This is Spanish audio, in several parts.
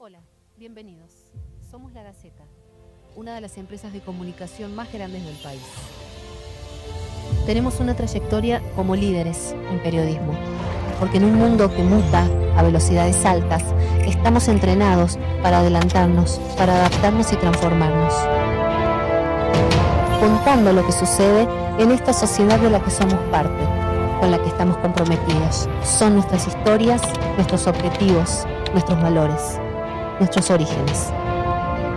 Hola, bienvenidos. Somos La Gaceta, una de las empresas de comunicación más grandes del país. Tenemos una trayectoria como líderes en periodismo, porque en un mundo que muta a velocidades altas, estamos entrenados para adelantarnos, para adaptarnos y transformarnos. Contando lo que sucede en esta sociedad de la que somos parte, con la que estamos comprometidos. Son nuestras historias, nuestros objetivos, nuestros valores, nuestros orígenes.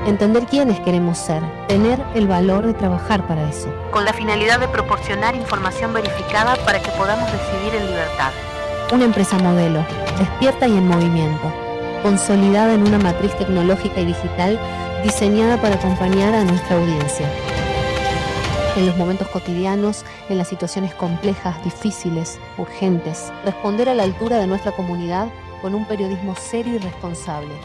Entender quiénes queremos ser, tener el valor de trabajar para eso, con la finalidad de proporcionar información verificada para que podamos decidir en libertad. Una empresa modelo, despierta y en movimiento, consolidada en una matriz tecnológica y digital diseñada para acompañar a nuestra audiencia. En los momentos cotidianos, en las situaciones complejas, difíciles, urgentes, responder a la altura de nuestra comunidad con un periodismo serio y responsable,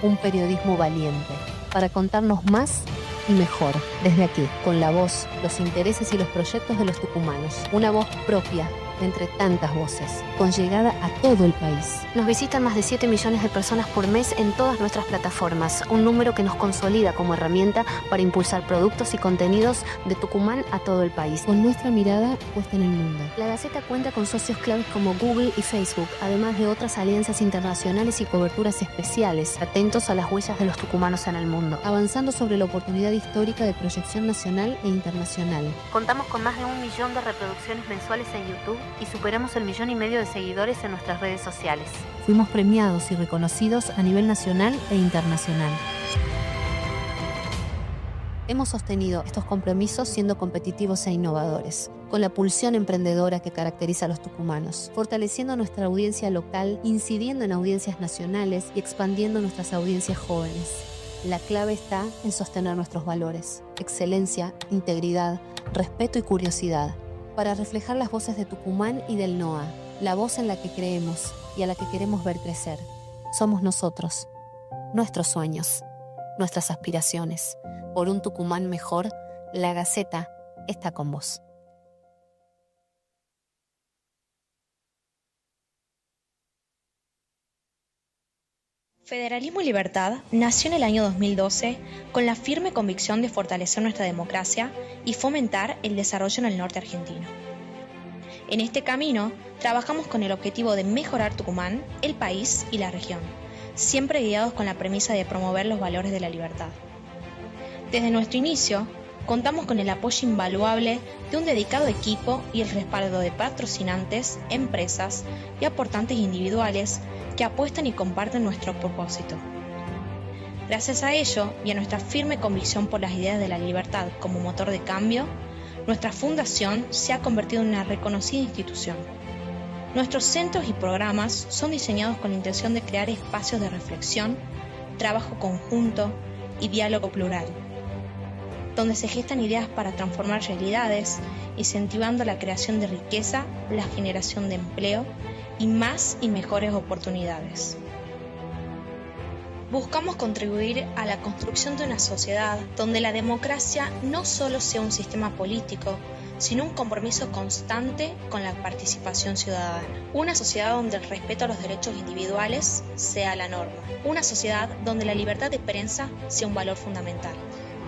un periodismo valiente, para contarnos más y mejor, desde aquí, con la voz, los intereses y los proyectos de los tucumanos, una voz propia entre tantas voces, con llegada a todo el país. Nos visitan más de 7 millones de personas por mes en todas nuestras plataformas, un número que nos consolida como herramienta para impulsar productos y contenidos de Tucumán a todo el país, con nuestra mirada puesta en el mundo. La Gaceta cuenta con socios claves como Google y Facebook, además de otras alianzas internacionales y coberturas especiales, atentos a las huellas de los tucumanos en el mundo, avanzando sobre la oportunidad histórica de proyección nacional e internacional. Contamos con más de 1 millón de reproducciones mensuales en YouTube y superamos el 1,5 millones de seguidores en nuestras redes sociales. Fuimos premiados y reconocidos a nivel nacional e internacional. Hemos sostenido estos compromisos siendo competitivos e innovadores, con la pulsión emprendedora que caracteriza a los tucumanos, fortaleciendo nuestra audiencia local, incidiendo en audiencias nacionales y expandiendo nuestras audiencias jóvenes. La clave está en sostener nuestros valores: excelencia, integridad, respeto y curiosidad, para reflejar las voces de Tucumán y del NOA, la voz en la que creemos y a la que queremos ver crecer. Somos nosotros, nuestros sueños, nuestras aspiraciones. Por un Tucumán mejor, La Gaceta está con vos. Federalismo y Libertad nació en el año 2012 con la firme convicción de fortalecer nuestra democracia y fomentar el desarrollo en el norte argentino. En este camino, trabajamos con el objetivo de mejorar Tucumán, el país y la región, siempre guiados con la premisa de promover los valores de la libertad. Desde nuestro inicio, contamos con el apoyo invaluable de un dedicado equipo y el respaldo de patrocinantes, empresas y aportantes individuales que apuestan y comparten nuestro propósito. Gracias a ello y a nuestra firme convicción por las ideas de la libertad como motor de cambio, nuestra fundación se ha convertido en una reconocida institución. Nuestros centros y programas son diseñados con la intención de crear espacios de reflexión, trabajo conjunto y diálogo plural, donde se gestan ideas para transformar realidades, incentivando la creación de riqueza, la generación de empleo y más y mejores oportunidades. Buscamos contribuir a la construcción de una sociedad donde la democracia no solo sea un sistema político, sino un compromiso constante con la participación ciudadana. Una sociedad donde el respeto a los derechos individuales sea la norma. Una sociedad donde la libertad de prensa sea un valor fundamental.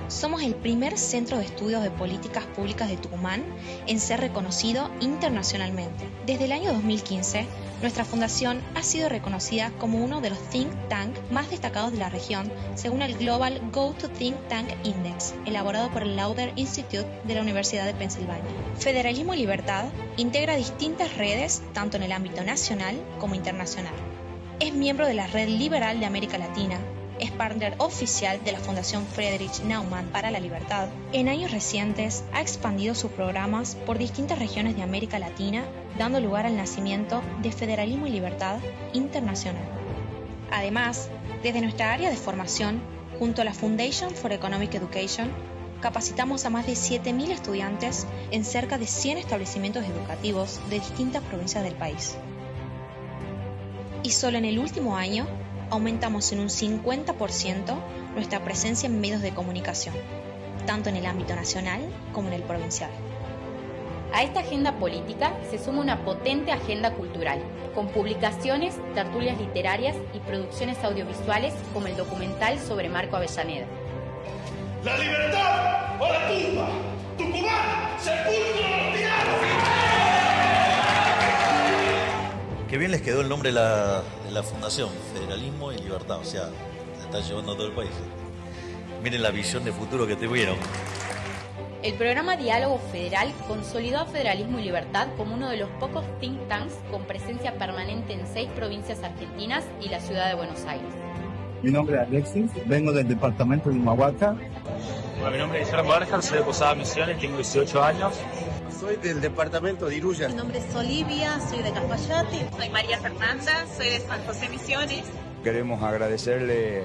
Somos el primer centro de estudios de políticas públicas de Tucumán en ser reconocido internacionalmente. Desde el año 2015, nuestra fundación ha sido reconocida como uno de los think tank más destacados de la región, según el Global Go to Think Tank Index, elaborado por el Lauder Institute de la Universidad de Pensilvania. Federalismo y Libertad integra distintas redes, tanto en el ámbito nacional como internacional. Es miembro de la Red Liberal de América Latina. Es partner oficial de la Fundación Friedrich Naumann para la Libertad. En años recientes ha expandido sus programas por distintas regiones de América Latina, dando lugar al nacimiento de Federalismo y Libertad Internacional. Además, desde nuestra área de formación, junto a la Foundation for Economic Education, capacitamos a más de 7.000 estudiantes en cerca de 100 establecimientos educativos de distintas provincias del país. Y solo en el último año, aumentamos en un 50% nuestra presencia en medios de comunicación, tanto en el ámbito nacional como en el provincial. A esta agenda política se suma una potente agenda cultural, con publicaciones, tertulias literarias y producciones audiovisuales como el documental sobre Marco Avellaneda. ¡La libertad o la tumba! ¡Tucumán, sepulcro norteado! Qué bien les quedó el nombre de la fundación, Federalismo y Libertad, o sea, se está llevando a todo el país. Miren la visión de futuro que tuvieron. El programa Diálogo Federal consolidó a Federalismo y Libertad como uno de los pocos think tanks con presencia permanente en 6 provincias argentinas y la ciudad de Buenos Aires. Mi nombre es Alexis, vengo del departamento de Humahuaca. Mi nombre es Guillermo Barja, soy de Posadas Misiones, tengo 18 años. Soy del departamento de Iruya. Mi nombre es Olivia, soy de Cafayate. Soy María Fernanda, soy de San José Misiones. Queremos agradecerle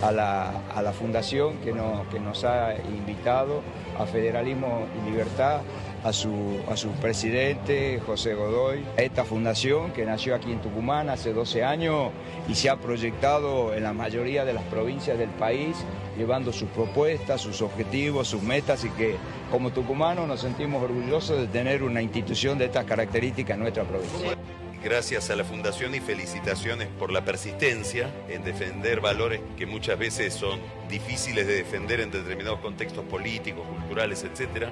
a la fundación que nos ha invitado a Federalismo y Libertad, a su presidente José Godoy, a esta fundación que nació aquí en Tucumán hace 12 años y se ha proyectado en la mayoría de las provincias del país, llevando sus propuestas, sus objetivos, sus metas, y que como tucumanos nos sentimos orgullosos de tener una institución de estas características en nuestra provincia. Gracias a la Fundación y felicitaciones por la persistencia en defender valores que muchas veces son difíciles de defender en determinados contextos políticos, culturales, etc.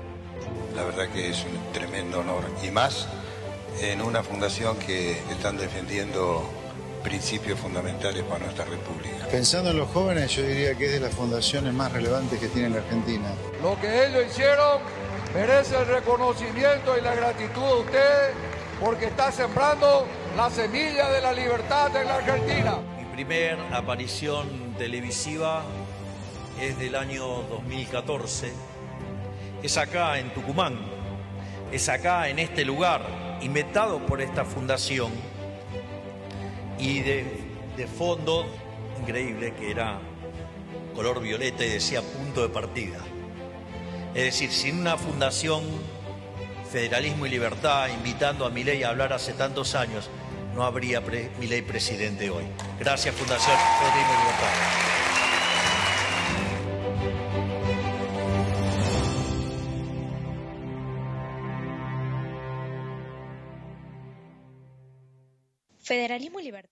La verdad que es un tremendo honor, y más en una fundación que están defendiendo principios fundamentales para nuestra república. Pensando en los jóvenes, yo diría que es de las fundaciones más relevantes que tiene la Argentina. Lo que ellos hicieron merece el reconocimiento y la gratitud de ustedes, porque está sembrando la semilla de la libertad en la Argentina. Mi primer aparición televisiva es del año 2014. Es acá en Tucumán, es acá en este lugar, inventado por esta fundación, y de fondo, increíble, que era color violeta y decía punto de partida. Es decir, sin una fundación, Federalismo y Libertad, invitando a Milei a hablar hace tantos años, no habría Milei presidente hoy. Gracias, Fundación Federalismo y Libertad. Federalismo y Libertad.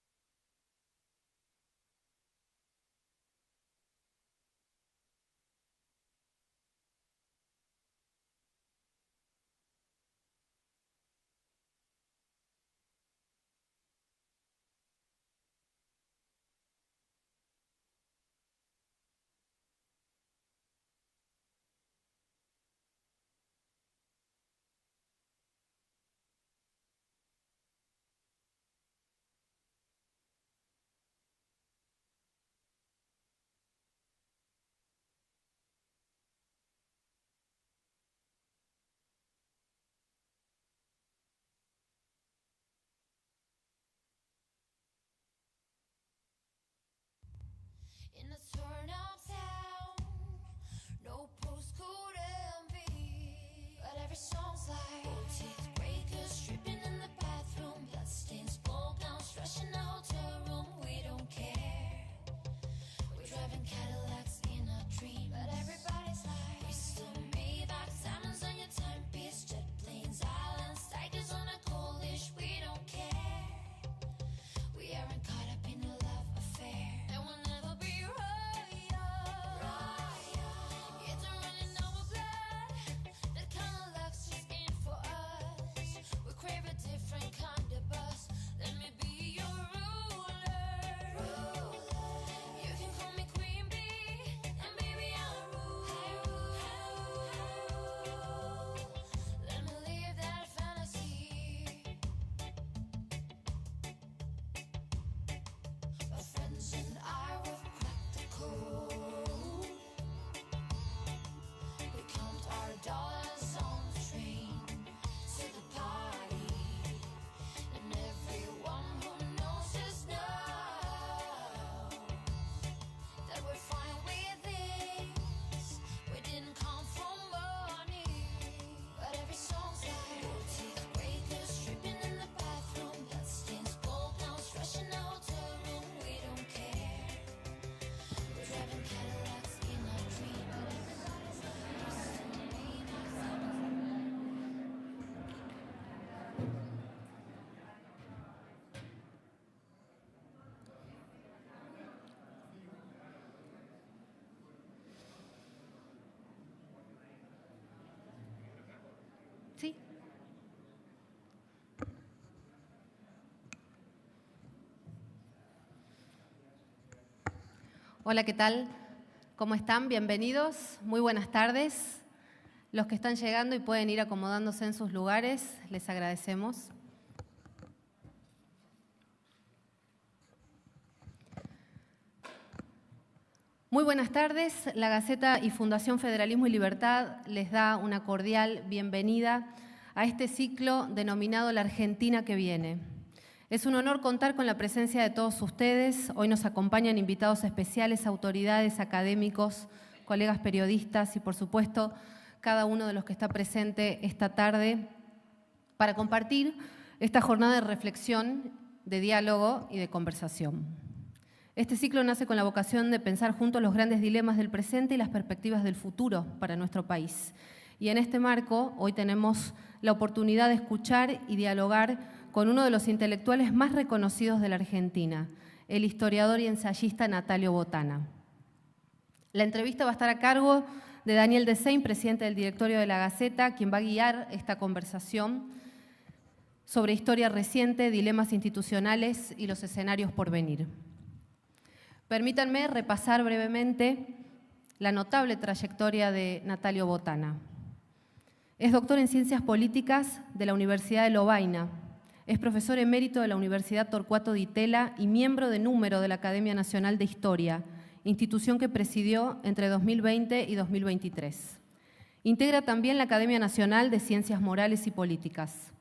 Hola, ¿qué tal? ¿Cómo están? Bienvenidos. Muy buenas tardes. Los que están llegando y pueden ir acomodándose en sus lugares, les agradecemos. Muy buenas tardes. La Gaceta y Fundación Federalismo y Libertad les da una cordial bienvenida a este ciclo denominado La Argentina que viene. Es un honor contar con la presencia de todos ustedes. Hoy nos acompañan invitados especiales, autoridades, académicos, colegas periodistas y, por supuesto, cada uno de los que está presente esta tarde para compartir esta jornada de reflexión, de diálogo y de conversación. Este ciclo nace con la vocación de pensar juntos los grandes dilemas del presente y las perspectivas del futuro para nuestro país. Y en este marco, hoy tenemos la oportunidad de escuchar y dialogar con uno de los intelectuales más reconocidos de la Argentina, el historiador y ensayista Natalio Botana. La entrevista va a estar a cargo de Daniel Desein, presidente del directorio de la Gaceta, quien va a guiar esta conversación sobre historia reciente, dilemas institucionales y los escenarios por venir. Permítanme repasar brevemente la notable trayectoria de Natalio Botana. Es doctor en Ciencias Políticas de la Universidad de Lovaina. Es profesor emérito de la Universidad Torcuato Di Tella y miembro de número de la Academia Nacional de Historia, institución que presidió entre 2020 y 2023. Integra también la Academia Nacional de Ciencias Morales y Políticas.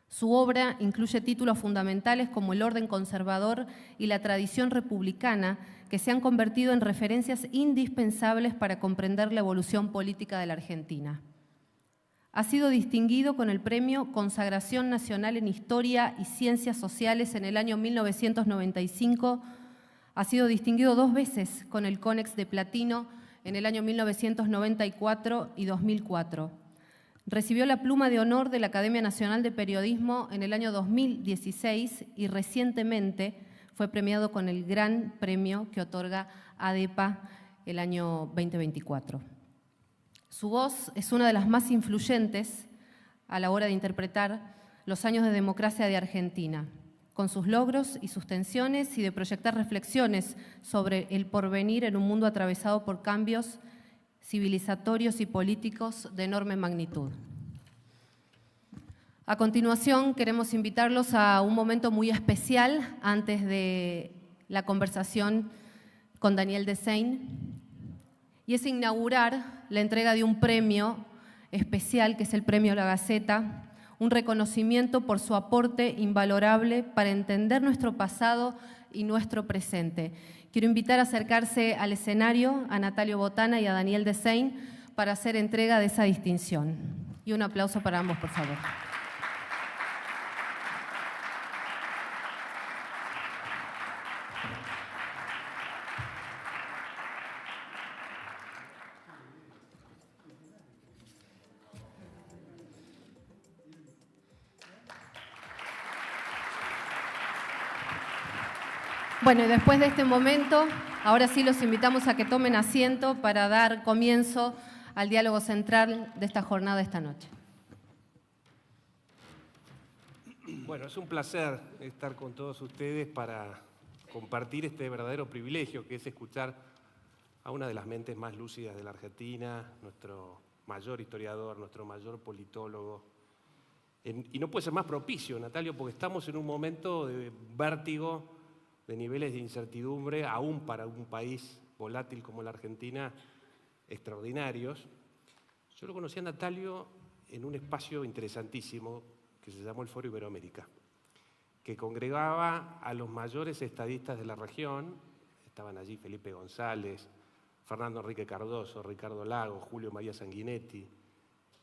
Su obra incluye títulos fundamentales como el orden conservador y la tradición republicana, que se han convertido en referencias indispensables para comprender la evolución política de la Argentina. Ha sido distinguido con el premio Consagración Nacional en Historia y Ciencias Sociales en el año 1995. Ha sido distinguido 2 veces con el Conex de Platino en el año 1994 y 2004. Recibió la Pluma de Honor de la Academia Nacional de Periodismo en el año 2016 y recientemente fue premiado con el Gran Premio que otorga ADEPA el año 2024. Su voz es una de las más influyentes a la hora de interpretar los años de democracia de Argentina, con sus logros y sus tensiones y de proyectar reflexiones sobre el porvenir en un mundo atravesado por cambios civilizatorios y políticos de enorme magnitud. A continuación, queremos invitarlos a un momento muy especial antes de la conversación con Daniel Desein, y es inaugurar la entrega de un premio especial, que es el Premio La Gaceta, un reconocimiento por su aporte invalorable para entender nuestro pasado y nuestro presente. Quiero invitar a acercarse al escenario a Natalio Botana y a Daniel Desein para hacer entrega de esa distinción. Y un aplauso para ambos, por favor. Bueno, y después de este momento, ahora sí los invitamos a que tomen asiento para dar comienzo al diálogo central de esta jornada esta noche. Bueno, es un placer estar con todos ustedes para compartir este verdadero privilegio que es escuchar a una de las mentes más lúcidas de la Argentina, nuestro mayor historiador, nuestro mayor politólogo. Y no puede ser más propicio, Natalio, porque estamos en un momento de vértigo, de niveles de incertidumbre, aún para un país volátil como la Argentina, extraordinarios. Yo lo conocí a Natalio en un espacio interesantísimo que se llamó el Foro Iberoamérica, que congregaba a los mayores estadistas de la región. Estaban allí Felipe González, Fernando Enrique Cardoso, Ricardo Lagos, Julio María Sanguinetti,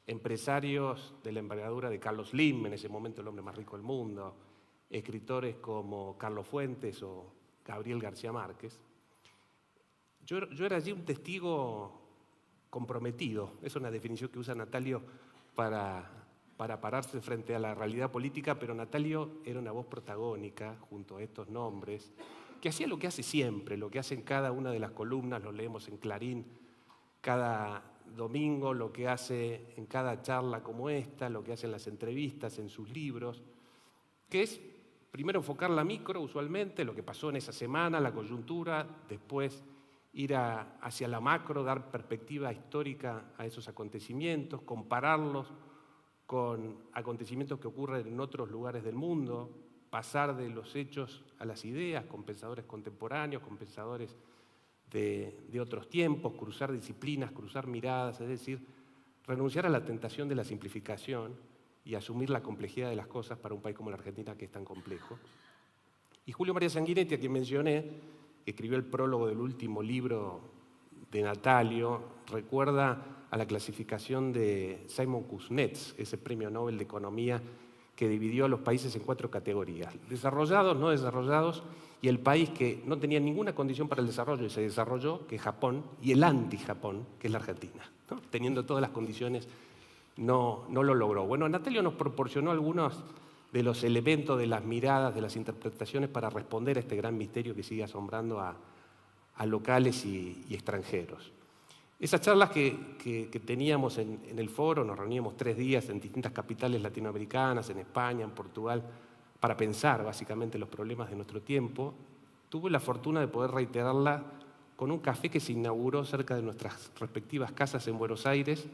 empresarios de la envergadura de Carlos Slim, en ese momento el hombre más rico del mundo, escritores como Carlos Fuentes o Gabriel García Márquez. Yo era allí un testigo comprometido, es una definición que usa Natalio para pararse frente a la realidad política, pero Natalio era una voz protagónica junto a estos nombres, que hacía lo que hace siempre, lo que hace en cada una de las columnas, lo leemos en Clarín cada domingo, lo que hace en cada charla como esta, lo que hace en las entrevistas, en sus libros, que es primero enfocar la micro, usualmente, lo que pasó en esa semana, la coyuntura, después ir hacia la macro, dar perspectiva histórica a esos acontecimientos, compararlos con acontecimientos que ocurren en otros lugares del mundo, pasar de los hechos a las ideas, con pensadores contemporáneos, con pensadores de otros tiempos, cruzar disciplinas, cruzar miradas, es decir, renunciar a la tentación de la simplificación y asumir la complejidad de las cosas para un país como la Argentina, que es tan complejo. Y Julio María Sanguinetti, a quien mencioné, que escribió el prólogo del último libro de Natalio, recuerda a la clasificación de Simon Kuznets, ese premio Nobel de Economía que dividió a los países en 4 categorías: desarrollados, no desarrollados, y el país que no tenía ninguna condición para el desarrollo y se desarrolló, que es Japón, y el anti-Japón, que es la Argentina, ¿no? Teniendo todas las condiciones, no lo logró. Bueno, Natalio nos proporcionó algunos de los elementos, de las miradas, de las interpretaciones para responder a este gran misterio que sigue asombrando a locales y extranjeros. Esas charlas que teníamos en el foro, nos reuníamos 3 días en distintas capitales latinoamericanas, en España, en Portugal, para pensar básicamente los problemas de nuestro tiempo. Tuve la fortuna de poder reiterarla con un café que se inauguró cerca de nuestras respectivas casas en Buenos Aires,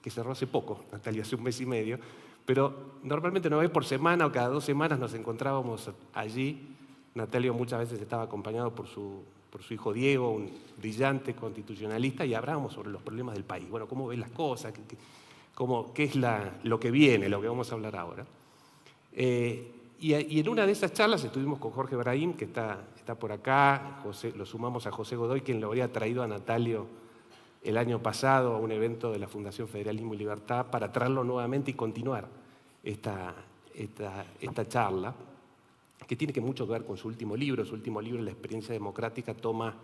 que cerró hace poco, Natalia, hace 1 mes y medio, pero normalmente 1 vez por semana o cada 2 semanas nos encontrábamos allí. Natalio muchas veces estaba acompañado por su hijo Diego, un brillante constitucionalista, y hablábamos sobre los problemas del país. Bueno, cómo ven las cosas, qué es lo que viene, lo que vamos a hablar ahora. Y en una de esas charlas estuvimos con Jorge Brahim, que está por acá, lo sumamos a José Godoy, quien lo habría traído a Natalio el año pasado a un evento de la Fundación Federalismo y Libertad, para traerlo nuevamente y continuar esta charla, que tiene mucho que ver con su último libro. Su último libro, La experiencia democrática, toma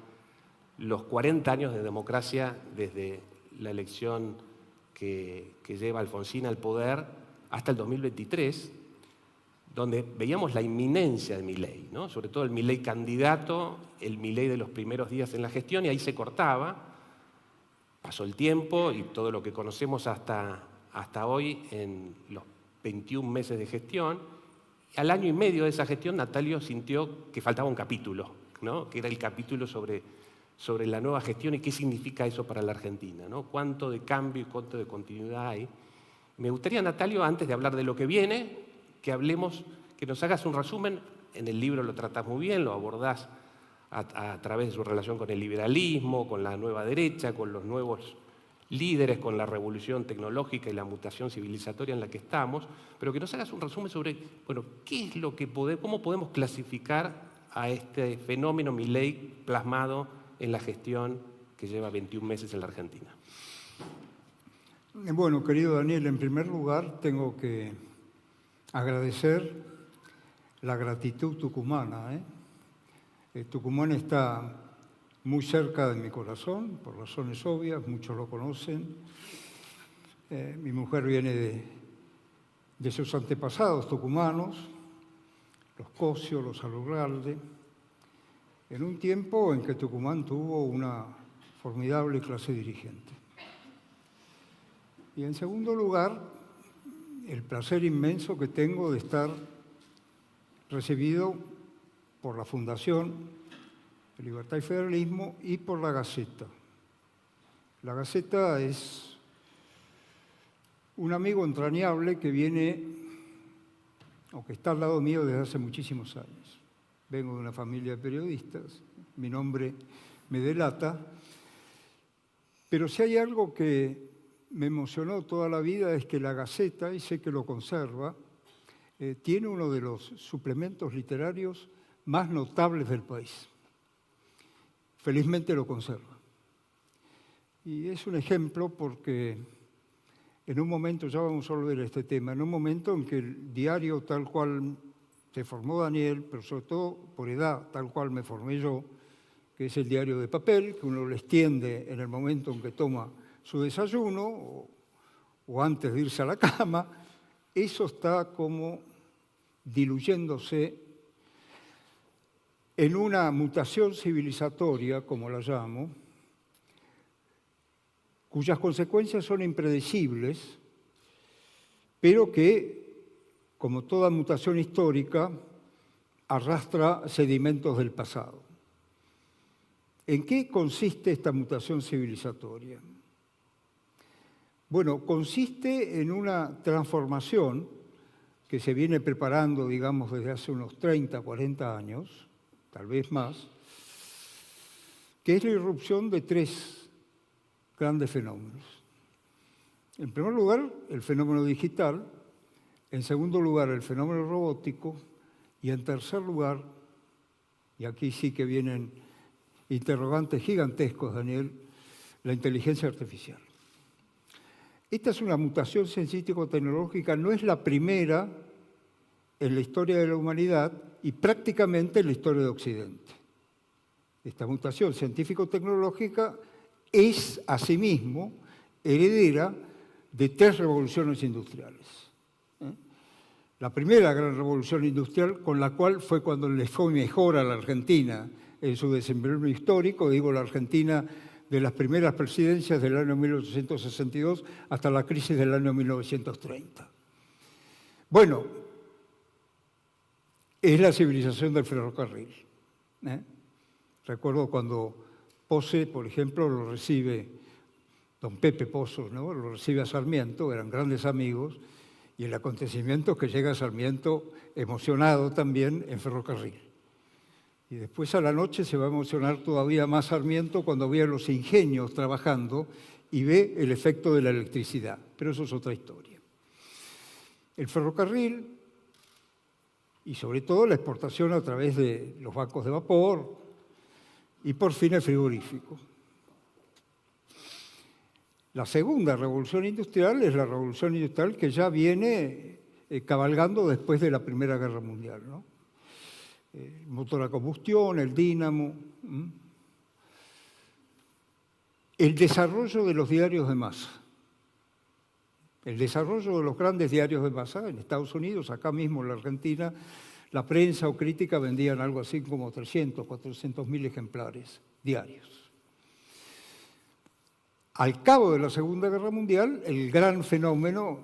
los 40 años de democracia desde la elección que lleva Alfonsín al poder hasta el 2023, donde veíamos la inminencia de Milei, ¿no? Sobre todo el Milei candidato, el Milei de los primeros días en la gestión, y ahí se cortaba. Pasó el tiempo y todo lo que conocemos hasta hoy en los 21 meses de gestión. Al año y medio de esa gestión, Natalio sintió que faltaba un capítulo, ¿no? Que era el capítulo sobre la nueva gestión y qué significa eso para la Argentina, ¿no? Cuánto de cambio y cuánto de continuidad hay. Me gustaría, Natalio, antes de hablar de lo que viene, que nos hagas un resumen. En el libro lo tratás muy bien, lo abordás a través de su relación con el liberalismo, con la nueva derecha, con los nuevos líderes, con la revolución tecnológica y la mutación civilizatoria en la que estamos, pero que nos hagas un resumen sobre, bueno, qué es lo que cómo podemos clasificar a este fenómeno Milei plasmado en la gestión que lleva 21 meses en la Argentina. Bueno, querido Daniel, en primer lugar tengo que agradecer la gratitud tucumana. Tucumán está muy cerca de mi corazón, por razones obvias, muchos lo conocen. Mi mujer viene de sus antepasados tucumanos, los Cosio, los Alurralde, en un tiempo en que Tucumán tuvo una formidable clase dirigente. Y en segundo lugar, el placer inmenso que tengo de estar recibido por la Fundación Libertad y Federalismo y por la Gaceta. La Gaceta es un amigo entrañable que viene, o que está al lado mío desde hace muchísimos años. Vengo de una familia de periodistas, mi nombre me delata, pero si hay algo que me emocionó toda la vida es que la Gaceta, y sé que lo conserva, tiene uno de los suplementos literarios más notables del país. Felizmente lo conserva. Y es un ejemplo porque en un momento, ya vamos a volver a este tema, en un momento en que el diario tal cual se formó Daniel, pero sobre todo por edad tal cual me formé yo, que es el diario de papel, que uno lo extiende en el momento en que toma su desayuno o antes de irse a la cama, eso está como diluyéndose en una mutación civilizatoria, como la llamo, cuyas consecuencias son impredecibles, pero que, como toda mutación histórica, arrastra sedimentos del pasado. ¿En qué consiste esta mutación civilizatoria? Bueno, consiste en una transformación que se viene preparando, digamos, desde hace unos 30, 40 años, tal vez más, que es la irrupción de 3 grandes fenómenos. En primer lugar, el fenómeno digital, en segundo lugar, el fenómeno robótico, y en tercer lugar, y aquí sí que vienen interrogantes gigantescos, Daniel, la inteligencia artificial. Esta es una mutación científico-tecnológica, no es la primera en la historia de la humanidad y prácticamente en la historia de Occidente. Esta mutación científico-tecnológica es, asimismo, heredera de 3 revoluciones industriales. La primera gran revolución industrial, con la cual fue cuando le fue mejor a la Argentina en su desempeño histórico, digo la Argentina de las primeras presidencias del año 1862 hasta la crisis del año 1930. Bueno, es la civilización del ferrocarril. Recuerdo cuando Posse, por ejemplo, lo recibe, don Pepe Pozo, ¿no? Lo recibe a Sarmiento, eran grandes amigos, y el acontecimiento es que llega Sarmiento emocionado también en ferrocarril. Y después a la noche se va a emocionar todavía más Sarmiento cuando ve a los ingenios trabajando y ve el efecto de la electricidad. Pero eso es otra historia. El ferrocarril y sobre todo la exportación a través de los bancos de vapor y por fin el frigorífico. La segunda revolución industrial es la revolución industrial que ya viene cabalgando después de la Primera Guerra Mundial, ¿no? El motor a combustión, el dínamo, el desarrollo de los diarios de masa, el desarrollo de los grandes diarios de masa en Estados Unidos, acá mismo en la Argentina, la prensa o crítica vendían algo así como 300, 400.000 ejemplares diarios. Al cabo de la Segunda Guerra Mundial, el gran fenómeno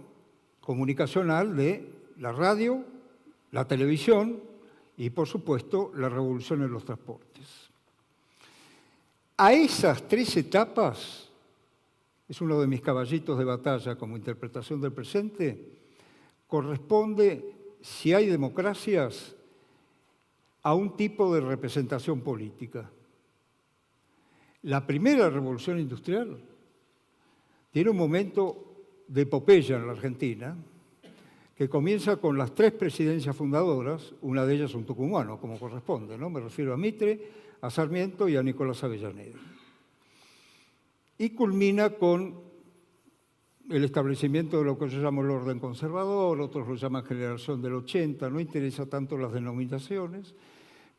comunicacional de la radio, la televisión y, por supuesto, la revolución en los transportes. A esas 3 etapas, es uno de mis caballitos de batalla como interpretación del presente, corresponde, si hay democracias, a un tipo de representación política. La primera revolución industrial tiene un momento de epopeya en la Argentina, que comienza con las 3 presidencias fundadoras, una de ellas un tucumano, como corresponde, ¿no? Me refiero a Mitre, a Sarmiento y a Nicolás Avellaneda. Y culmina con el establecimiento de lo que yo llamo el orden conservador, otros lo llaman generación del 80, no interesa tanto las denominaciones,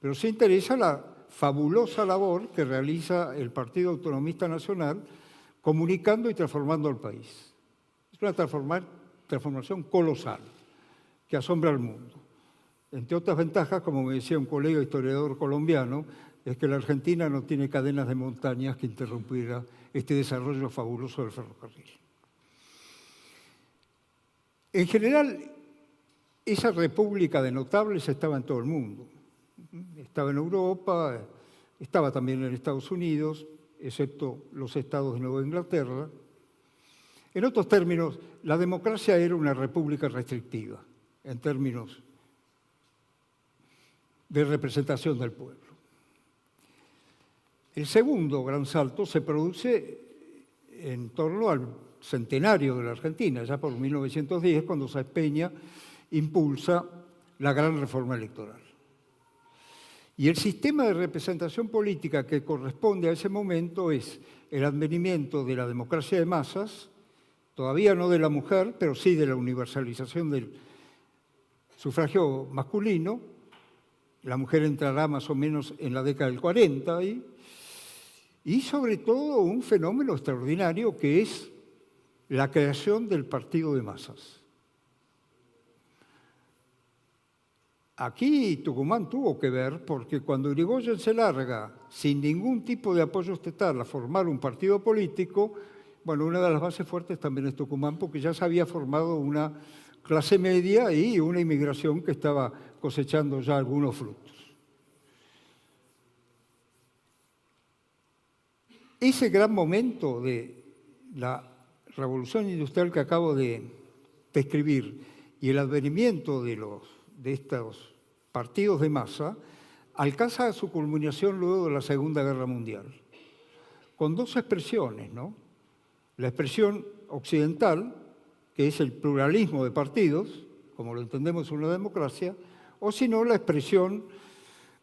pero sí interesa la fabulosa labor que realiza el Partido Autonomista Nacional comunicando y transformando al país. Es una transformación colosal que asombra al mundo. Entre otras ventajas, como me decía un colega historiador colombiano, es que la Argentina no tiene cadenas de montañas que interrumpiera este desarrollo fabuloso del ferrocarril. En general, esa república de notables estaba en todo el mundo. Estaba en Europa, estaba también en Estados Unidos, excepto los estados de Nueva Inglaterra. En otros términos, la democracia era una república restrictiva, en términos de representación del pueblo. El segundo gran salto se produce en torno al centenario de la Argentina, ya por 1910, cuando Sáenz Peña impulsa la gran reforma electoral. Y el sistema de representación política que corresponde a ese momento es el advenimiento de la democracia de masas, todavía no de la mujer, pero sí de la universalización del sufragio masculino. La mujer entrará más o menos en la década del 40 y sobre todo un fenómeno extraordinario que es la creación del partido de masas. Aquí Tucumán tuvo que ver porque cuando Irigoyen se larga sin ningún tipo de apoyo estatal a formar un partido político, bueno, una de las bases fuertes también es Tucumán porque ya se había formado una clase media y una inmigración que estaba cosechando ya algunos frutos. Ese gran momento de la revolución industrial que acabo de describir y el advenimiento de estos partidos de masa alcanza su culminación luego de la Segunda Guerra Mundial, con dos expresiones, ¿no? La expresión occidental, que es el pluralismo de partidos, como lo entendemos en una democracia, o si no, la expresión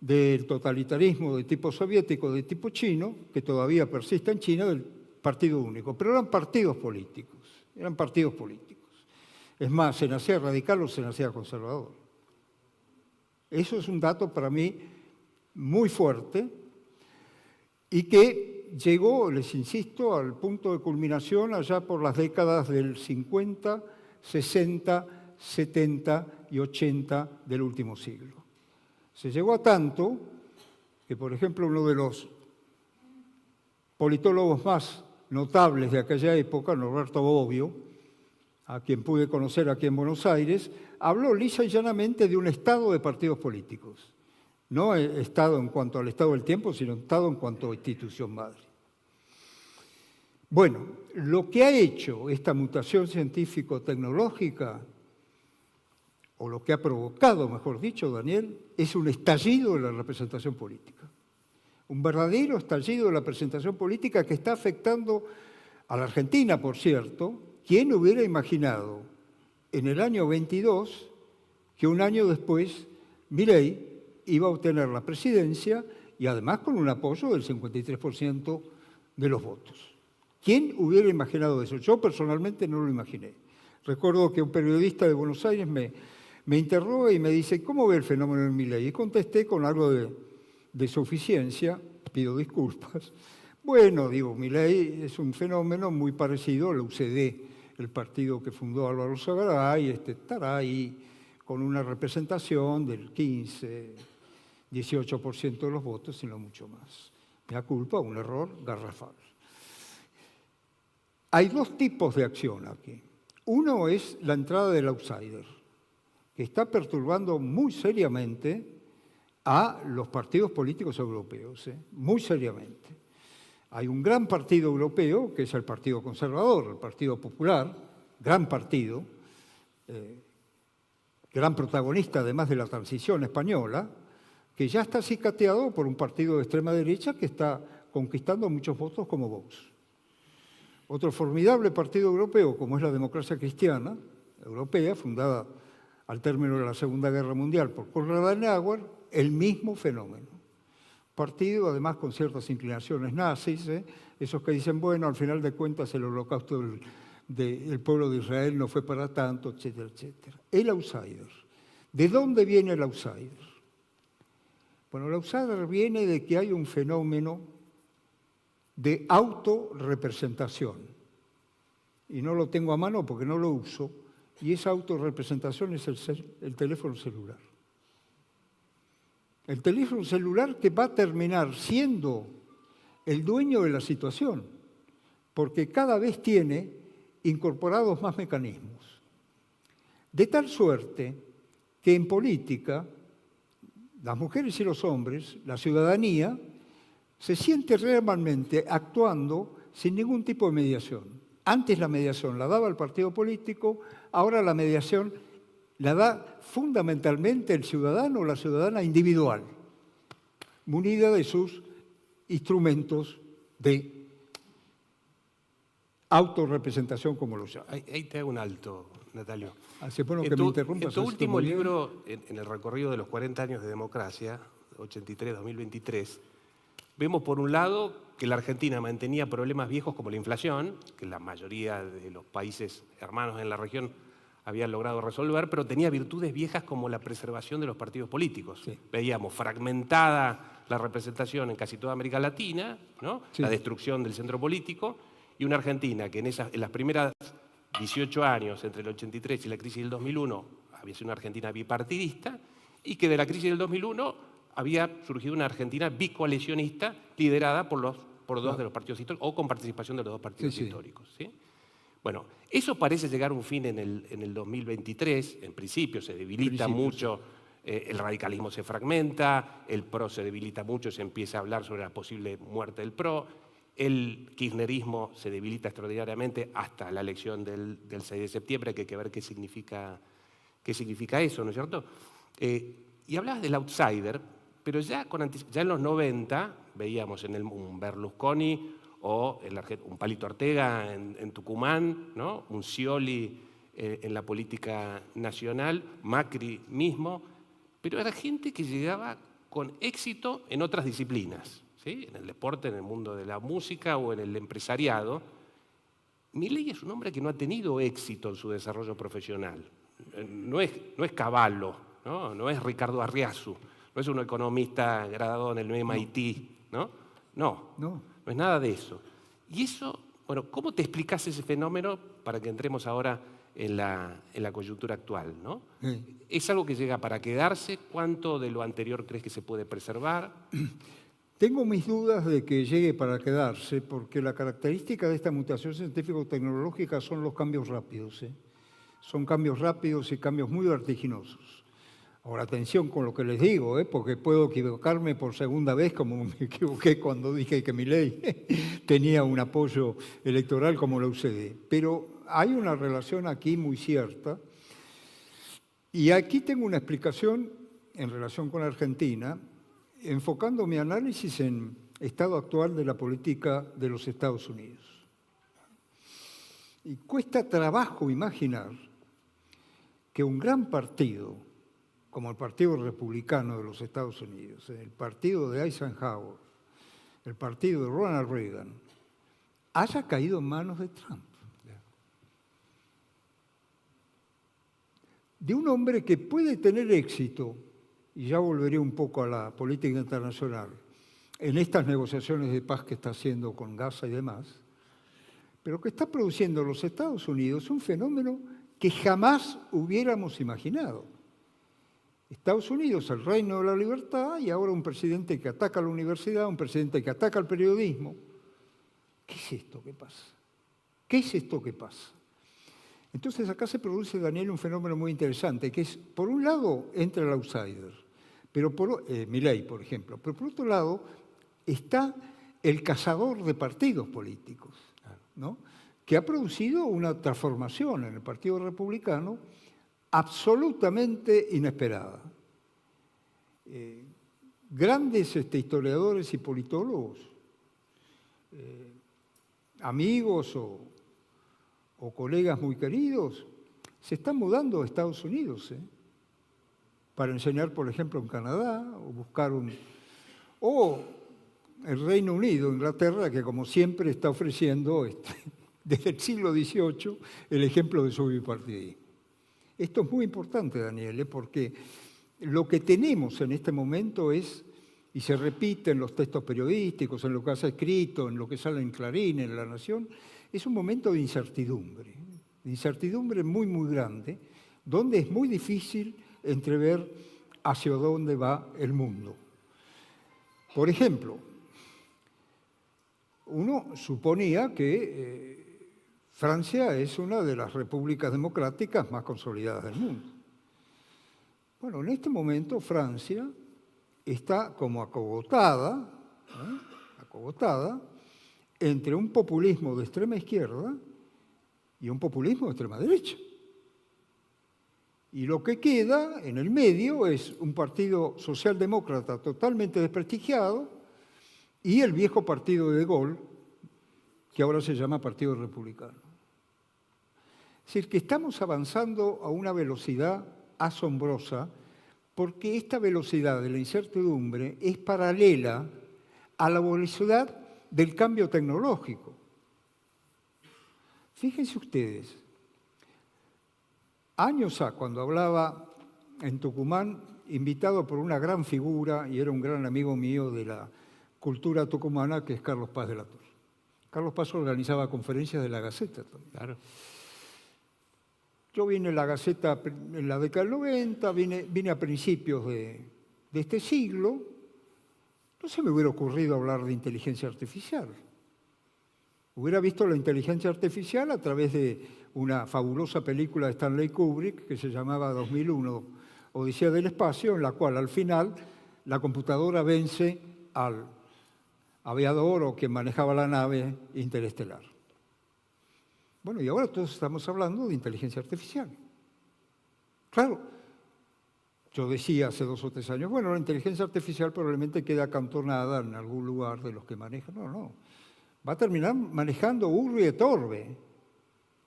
del totalitarismo de tipo soviético, de tipo chino, que todavía persiste en China, del partido único. Pero eran partidos políticos, Es más, se nacía radical o se nacía conservador. Eso es un dato para mí muy fuerte y que llegó, les insisto, al punto de culminación allá por las décadas del 50, 60, 70 y 80 del último siglo. Se llegó a tanto que, por ejemplo, uno de los politólogos más notables de aquella época, Norberto Bobbio, a quien pude conocer aquí en Buenos Aires, habló lisa y llanamente de un estado de partidos políticos. No estado en cuanto al estado del tiempo, sino estado en cuanto a institución madre. Bueno, lo que ha hecho esta mutación científico-tecnológica, o lo que ha provocado, mejor dicho, Daniel, es un estallido de la representación política. Un verdadero estallido de la representación política que está afectando a la Argentina, por cierto. ¿Quién hubiera imaginado en el año 22 que un año después Milei iba a obtener la presidencia y además con un apoyo del 53% de los votos? ¿Quién hubiera imaginado eso? Yo personalmente no lo imaginé. Recuerdo que un periodista de Buenos Aires me interroga y me dice, ¿cómo ve el fenómeno de Milei? Y contesté con algo de suficiencia, pido disculpas. Bueno, digo, Milei es un fenómeno muy parecido a la UCD, el partido que fundó Álvaro Sagaray, estará ahí con una representación del 15, 18% de los votos y no mucho más. Me da culpa, un error garrafal. Hay dos tipos de acción aquí. Uno es la entrada del outsider, que está perturbando muy seriamente a los partidos políticos europeos, muy seriamente. Hay un gran partido europeo, que es el Partido Conservador, el Partido Popular, gran partido, gran protagonista además de la transición española, que ya está cicateado por un partido de extrema derecha que está conquistando muchos votos como Vox. Otro formidable partido europeo, como es la Democracia Cristiana Europea, fundada al término de la Segunda Guerra Mundial por Konrad Adenauer, el mismo fenómeno. Partido, además, con ciertas inclinaciones nazis, esos que dicen, bueno, al final de cuentas el holocausto del pueblo de Israel no fue para tanto, etcétera, etcétera. El outsider. ¿De dónde viene el outsider? Bueno, el outsider viene de que hay un fenómeno de autorrepresentación. Y no lo tengo a mano porque no lo uso, y esa autorrepresentación es el teléfono celular. El teléfono celular que va a terminar siendo el dueño de la situación, porque cada vez tiene incorporados más mecanismos. De tal suerte que en política, las mujeres y los hombres, la ciudadanía, se siente realmente actuando sin ningún tipo de mediación. Antes la mediación la daba el partido político, ahora la mediación la da fundamentalmente el ciudadano o la ciudadana individual, munida de sus instrumentos de autorrepresentación, como lo llaman. Ahí te hago un alto, Natalio. Así bueno que me interrumpas. En tu último libro, en el recorrido de los 40 años de democracia, 83-2023, vemos por un lado que la Argentina mantenía problemas viejos como la inflación, que la mayoría de los países hermanos en la región habían logrado resolver, pero tenía virtudes viejas como la preservación de los partidos políticos. Sí. Veíamos fragmentada la representación en casi toda América Latina, ¿no? Sí. La destrucción del centro político, y una Argentina que en las primeras 18 años, entre el 83 y la crisis del 2001, había sido una Argentina bipartidista, y que de la crisis del 2001 había surgido una Argentina bicoalicionista liderada por dos de los partidos históricos, o con participación de los dos partidos históricos. ¿Sí? Bueno, eso parece llegar a un fin en el 2023, en principio se debilita mucho el radicalismo se fragmenta, el PRO se debilita mucho, se empieza a hablar sobre la posible muerte del PRO, el kirchnerismo se debilita extraordinariamente hasta la elección del 6 de septiembre, que hay que ver qué significa eso, ¿no es cierto? Y hablabas del outsider, pero ya en los 90 veíamos en un Berlusconi o un Palito Ortega en Tucumán, ¿no? Un Scioli en la política nacional, Macri mismo, pero era gente que llegaba con éxito en otras disciplinas, ¿sí? En el deporte, en el mundo de la música o en el empresariado. Milei es un hombre que no ha tenido éxito en su desarrollo profesional. No es Cavallo, no es Ricardo Arriazu, no es un economista graduado en el MIT, no es nada de eso. Y eso, bueno, ¿cómo te explicás ese fenómeno para que entremos ahora en la coyuntura actual, ¿no? ¿Es algo que llega para quedarse? ¿Cuánto de lo anterior crees que se puede preservar? Tengo mis dudas de que llegue para quedarse, porque la característica de esta mutación científico-tecnológica son los cambios rápidos. Son cambios rápidos y cambios muy vertiginosos. Ahora, atención con lo que les digo, porque puedo equivocarme por segunda vez, como me equivoqué cuando dije que Milei tenía un apoyo electoral como la UCD. Pero hay una relación aquí muy cierta, y aquí tengo una explicación en relación con Argentina, enfocando mi análisis en el estado actual de la política de los Estados Unidos. Y cuesta trabajo imaginar que un gran partido, como el Partido Republicano de los Estados Unidos, el partido de Eisenhower, el partido de Ronald Reagan, haya caído en manos de Trump. De un hombre que puede tener éxito, y ya volveré un poco a la política internacional, en estas negociaciones de paz que está haciendo con Gaza y demás, pero que está produciendo en los Estados Unidos un fenómeno que jamás hubiéramos imaginado. Estados Unidos, el reino de la libertad, y ahora un presidente que ataca a la universidad, un presidente que ataca al periodismo. ¿Qué es esto que pasa? ¿Qué es esto que pasa? Entonces acá se produce, Daniel, un fenómeno muy interesante, que es, por un lado, entra el outsider, pero Milei, por ejemplo, pero por otro lado está el cazador de partidos políticos, ¿no? Que ha producido una transformación en el Partido Republicano absolutamente inesperada. Grandes historiadores y politólogos, amigos o colegas muy queridos, se están mudando a Estados Unidos para enseñar, por ejemplo, en Canadá, o buscar o el Reino Unido, Inglaterra, que como siempre está ofreciendo desde el siglo XVIII el ejemplo de su bipartidismo. Esto es muy importante, Daniel, porque lo que tenemos en este momento es, y se repite en los textos periodísticos, en lo que se ha escrito, en lo que sale en Clarín, en La Nación, es un momento de incertidumbre muy, muy grande, donde es muy difícil entrever hacia dónde va el mundo. Por ejemplo, uno suponía que Francia es una de las repúblicas democráticas más consolidadas del mundo. Bueno, en este momento Francia está como acogotada entre un populismo de extrema izquierda y un populismo de extrema derecha. Y lo que queda en el medio es un partido socialdemócrata totalmente desprestigiado y el viejo partido de Gaulle, que ahora se llama Partido Republicano. Es decir, que estamos avanzando a una velocidad asombrosa, porque esta velocidad de la incertidumbre es paralela a la velocidad del cambio tecnológico. Fíjense ustedes, años cuando hablaba en Tucumán, invitado por una gran figura, y era un gran amigo mío de la cultura tucumana, que es Carlos Paz de la Torre. Carlos Paz organizaba conferencias de la Gaceta también. Claro. Yo vine en la Gaceta en la década del 90, vine a principios de este siglo. No se me hubiera ocurrido hablar de inteligencia artificial. Hubiera visto la inteligencia artificial a través de una fabulosa película de Stanley Kubrick que se llamaba 2001, Odisea del espacio, en la cual al final la computadora vence al aviador o quien manejaba la nave interestelar. Bueno, y ahora todos estamos hablando de inteligencia artificial. Claro, yo decía hace 2 o 3 años, bueno, la inteligencia artificial probablemente queda acantonada en algún lugar de los que manejan. No. Va a terminar manejando urbe et orbe.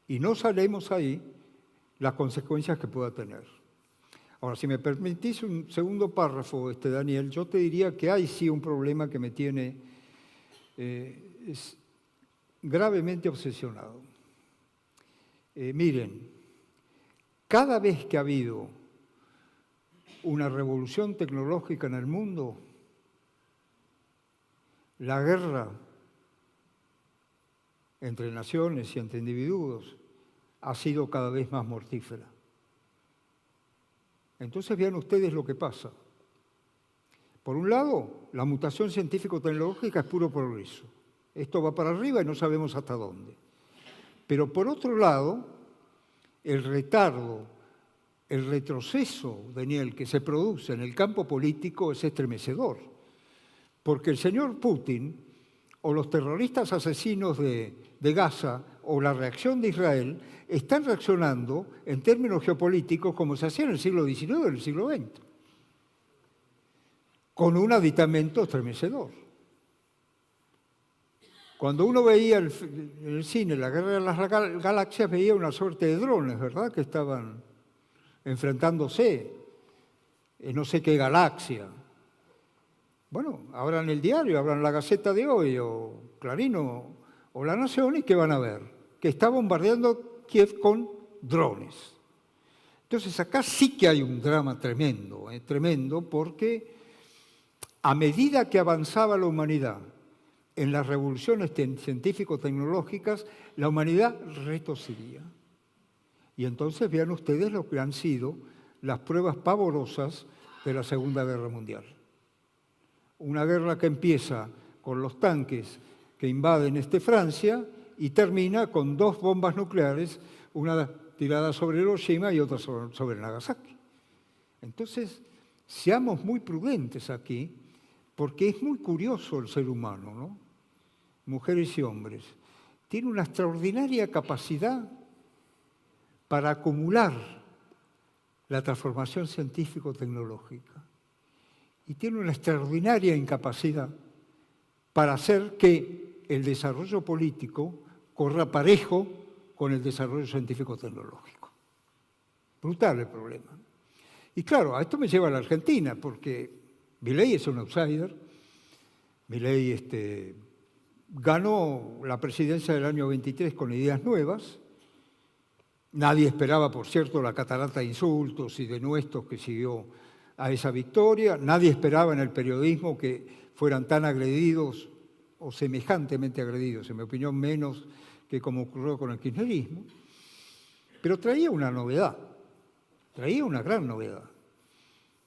Y no sabemos ahí las consecuencias que pueda tener. Ahora, si me permitís un segundo párrafo, Daniel, yo te diría que hay sí un problema que me tiene gravemente obsesionado. Miren, cada vez que ha habido una revolución tecnológica en el mundo, la guerra entre naciones y entre individuos ha sido cada vez más mortífera. Entonces vean ustedes lo que pasa. Por un lado, la mutación científico-tecnológica es puro progreso. Esto va para arriba y no sabemos hasta dónde. Pero por otro lado, el retardo, el retroceso, Daniel, que se produce en el campo político es estremecedor. Porque el señor Putin o los terroristas asesinos de Gaza o la reacción de Israel están reaccionando en términos geopolíticos como se hacía en el siglo XIX y en el siglo XX, con un aditamento estremecedor. Cuando uno veía en el cine la Guerra de las Galaxias, veía una suerte de drones, ¿verdad?, que estaban enfrentándose en no sé qué galaxia. Bueno, abran el diario, abran la Gaceta de hoy, o Clarín, o La Nación, y ¿qué van a ver? Que está bombardeando Kiev con drones. Entonces acá sí que hay un drama tremendo, tremendo, porque a medida que avanzaba la humanidad en las revoluciones científico-tecnológicas, la humanidad retrocedía. Y entonces vean ustedes lo que han sido las pruebas pavorosas de la Segunda Guerra Mundial. Una guerra que empieza con los tanques que invaden Francia y termina con 2 bombas nucleares, una tirada sobre Hiroshima y otra sobre Nagasaki. Entonces, seamos muy prudentes aquí, porque es muy curioso el ser humano, ¿no? Mujeres y hombres. Tiene una extraordinaria capacidad para acumular la transformación científico-tecnológica. Y tiene una extraordinaria incapacidad para hacer que el desarrollo político corra parejo con el desarrollo científico-tecnológico. Brutal el problema. Y claro, a esto me lleva a la Argentina, porque Milei es un outsider. Milei ganó la presidencia del año 23 con ideas nuevas. Nadie esperaba, por cierto, la catarata de insultos y denuestos que siguió a esa victoria. Nadie esperaba en el periodismo que fueran tan agredidos o semejantemente agredidos, en mi opinión menos que como ocurrió con el kirchnerismo. Pero traía una novedad, traía una gran novedad.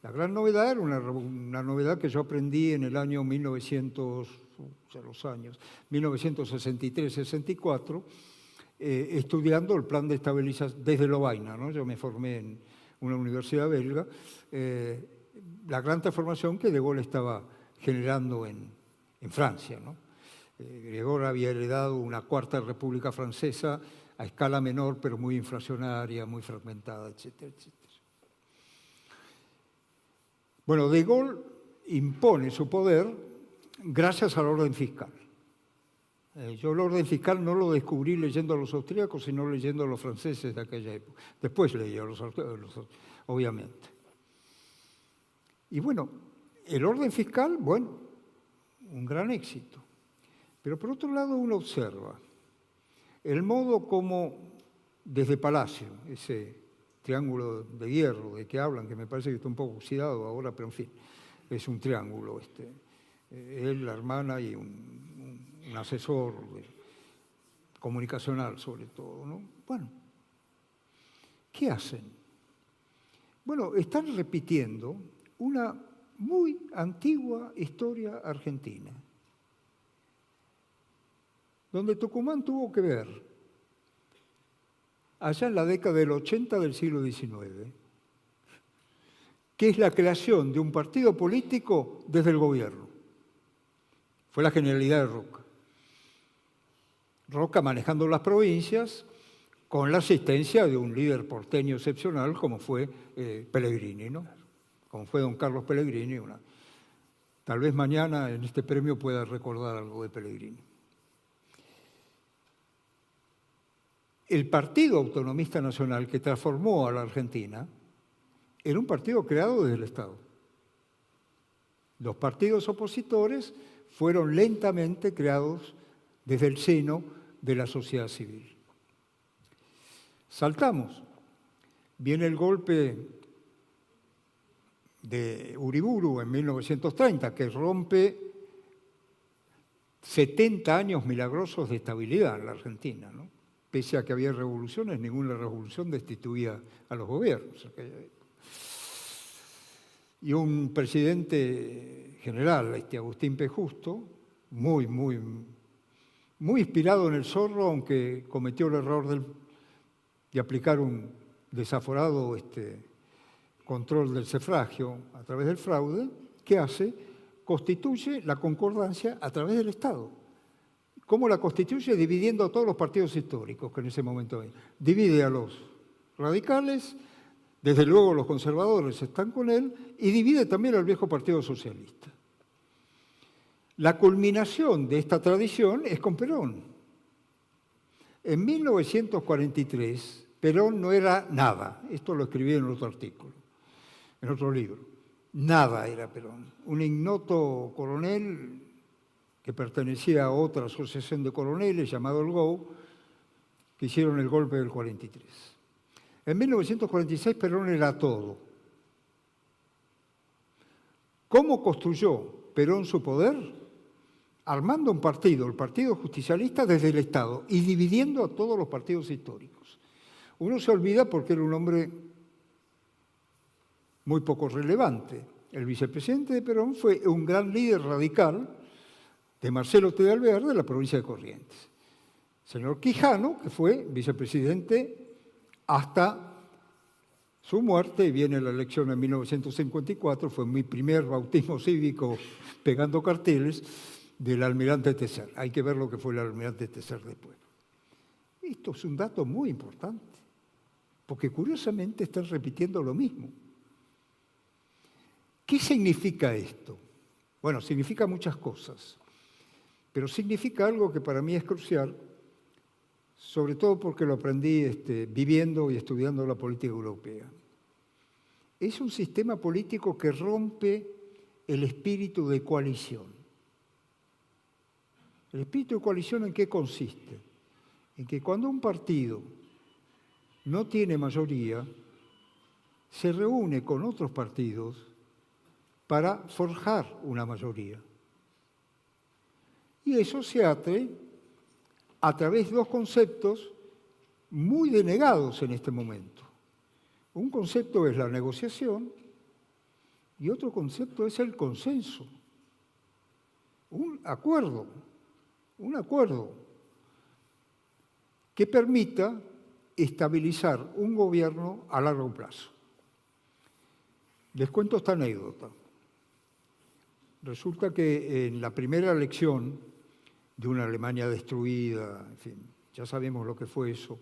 La gran novedad era una novedad que yo aprendí en el año 1963-64, estudiando el plan de estabilización desde Lovaina, ¿no? Yo me formé en una universidad belga, la gran transformación que De Gaulle estaba generando en Francia, ¿no? De Gaulle había heredado una cuarta república francesa a escala menor, pero muy inflacionaria, muy fragmentada, etcétera, etcétera. Bueno, De Gaulle impone su poder gracias al orden fiscal. Yo el orden fiscal no lo descubrí leyendo a los austríacos, sino leyendo a los franceses de aquella época. Después leí a los obviamente. Y bueno, el orden fiscal, bueno, un gran éxito. Pero por otro lado uno observa el modo como desde Palacio, ese triángulo de hierro de que hablan, que me parece que está un poco oxidado ahora, pero en fin, es un triángulo. Él, la hermana y un asesor comunicacional sobre todo, ¿no? Bueno, ¿qué hacen? Bueno, están repitiendo una muy antigua historia argentina, donde Tucumán tuvo que ver, allá en la década del 80 del siglo XIX, que es la creación de un partido político desde el gobierno. Fue la genialidad de Roca. Roca manejando las provincias con la asistencia de un líder porteño excepcional como fue Pellegrini, ¿no? Como fue don Carlos Pellegrini. Tal vez mañana en este premio pueda recordar algo de Pellegrini. El Partido Autonomista Nacional que transformó a la Argentina era un partido creado desde el Estado. Los partidos opositores fueron lentamente creados desde el seno de la sociedad civil. Saltamos. Viene el golpe de Uriburu en 1930, que rompe 70 años milagrosos de estabilidad en la Argentina, ¿no? Pese a que había revoluciones, ninguna revolución destituía a los gobiernos. Y un presidente general, Agustín P. Justo, muy inspirado en el Zorro, aunque cometió el error de aplicar un desaforado control del sufragio a través del fraude, ¿qué hace? Constituye la concordancia a través del Estado. ¿Cómo la constituye? Dividiendo a todos los partidos históricos que en ese momento hay. Divide a los radicales, desde luego los conservadores están con él, y divide también al viejo Partido Socialista. La culminación de esta tradición es con Perón. En 1943, Perón no era nada. Esto lo escribí en otro artículo, en otro libro. Nada era Perón. Un ignoto coronel que pertenecía a otra asociación de coroneles llamado el GO, que hicieron el golpe del 43. En 1946 Perón era todo. ¿Cómo construyó Perón su poder? Armando un partido, el Partido Justicialista, desde el Estado y dividiendo a todos los partidos históricos. Uno se olvida porque era un hombre muy poco relevante. El vicepresidente de Perón fue un gran líder radical de Marcelo T. de Alvear, de la provincia de Corrientes. Señor Quijano, que fue vicepresidente hasta su muerte, y viene la elección en 1954, fue mi primer bautismo cívico pegando carteles, del almirante Tecer. Hay que ver lo que fue el almirante Tecer después. Esto es un dato muy importante, porque curiosamente están repitiendo lo mismo. ¿Qué significa esto? Bueno, significa muchas cosas, pero significa algo que para mí es crucial, sobre todo porque lo aprendí viviendo y estudiando la política europea. Es un sistema político que rompe el espíritu de coalición. ¿El espíritu de coalición en qué consiste? En que cuando un partido no tiene mayoría, se reúne con otros partidos para forjar una mayoría. Y eso se hace a través de dos conceptos muy denegados en este momento. Un concepto es la negociación y otro concepto es el consenso. Un acuerdo que permita estabilizar un gobierno a largo plazo. Les cuento esta anécdota. Resulta que en la primera elección de una Alemania destruida, en fin, ya sabemos lo que fue eso,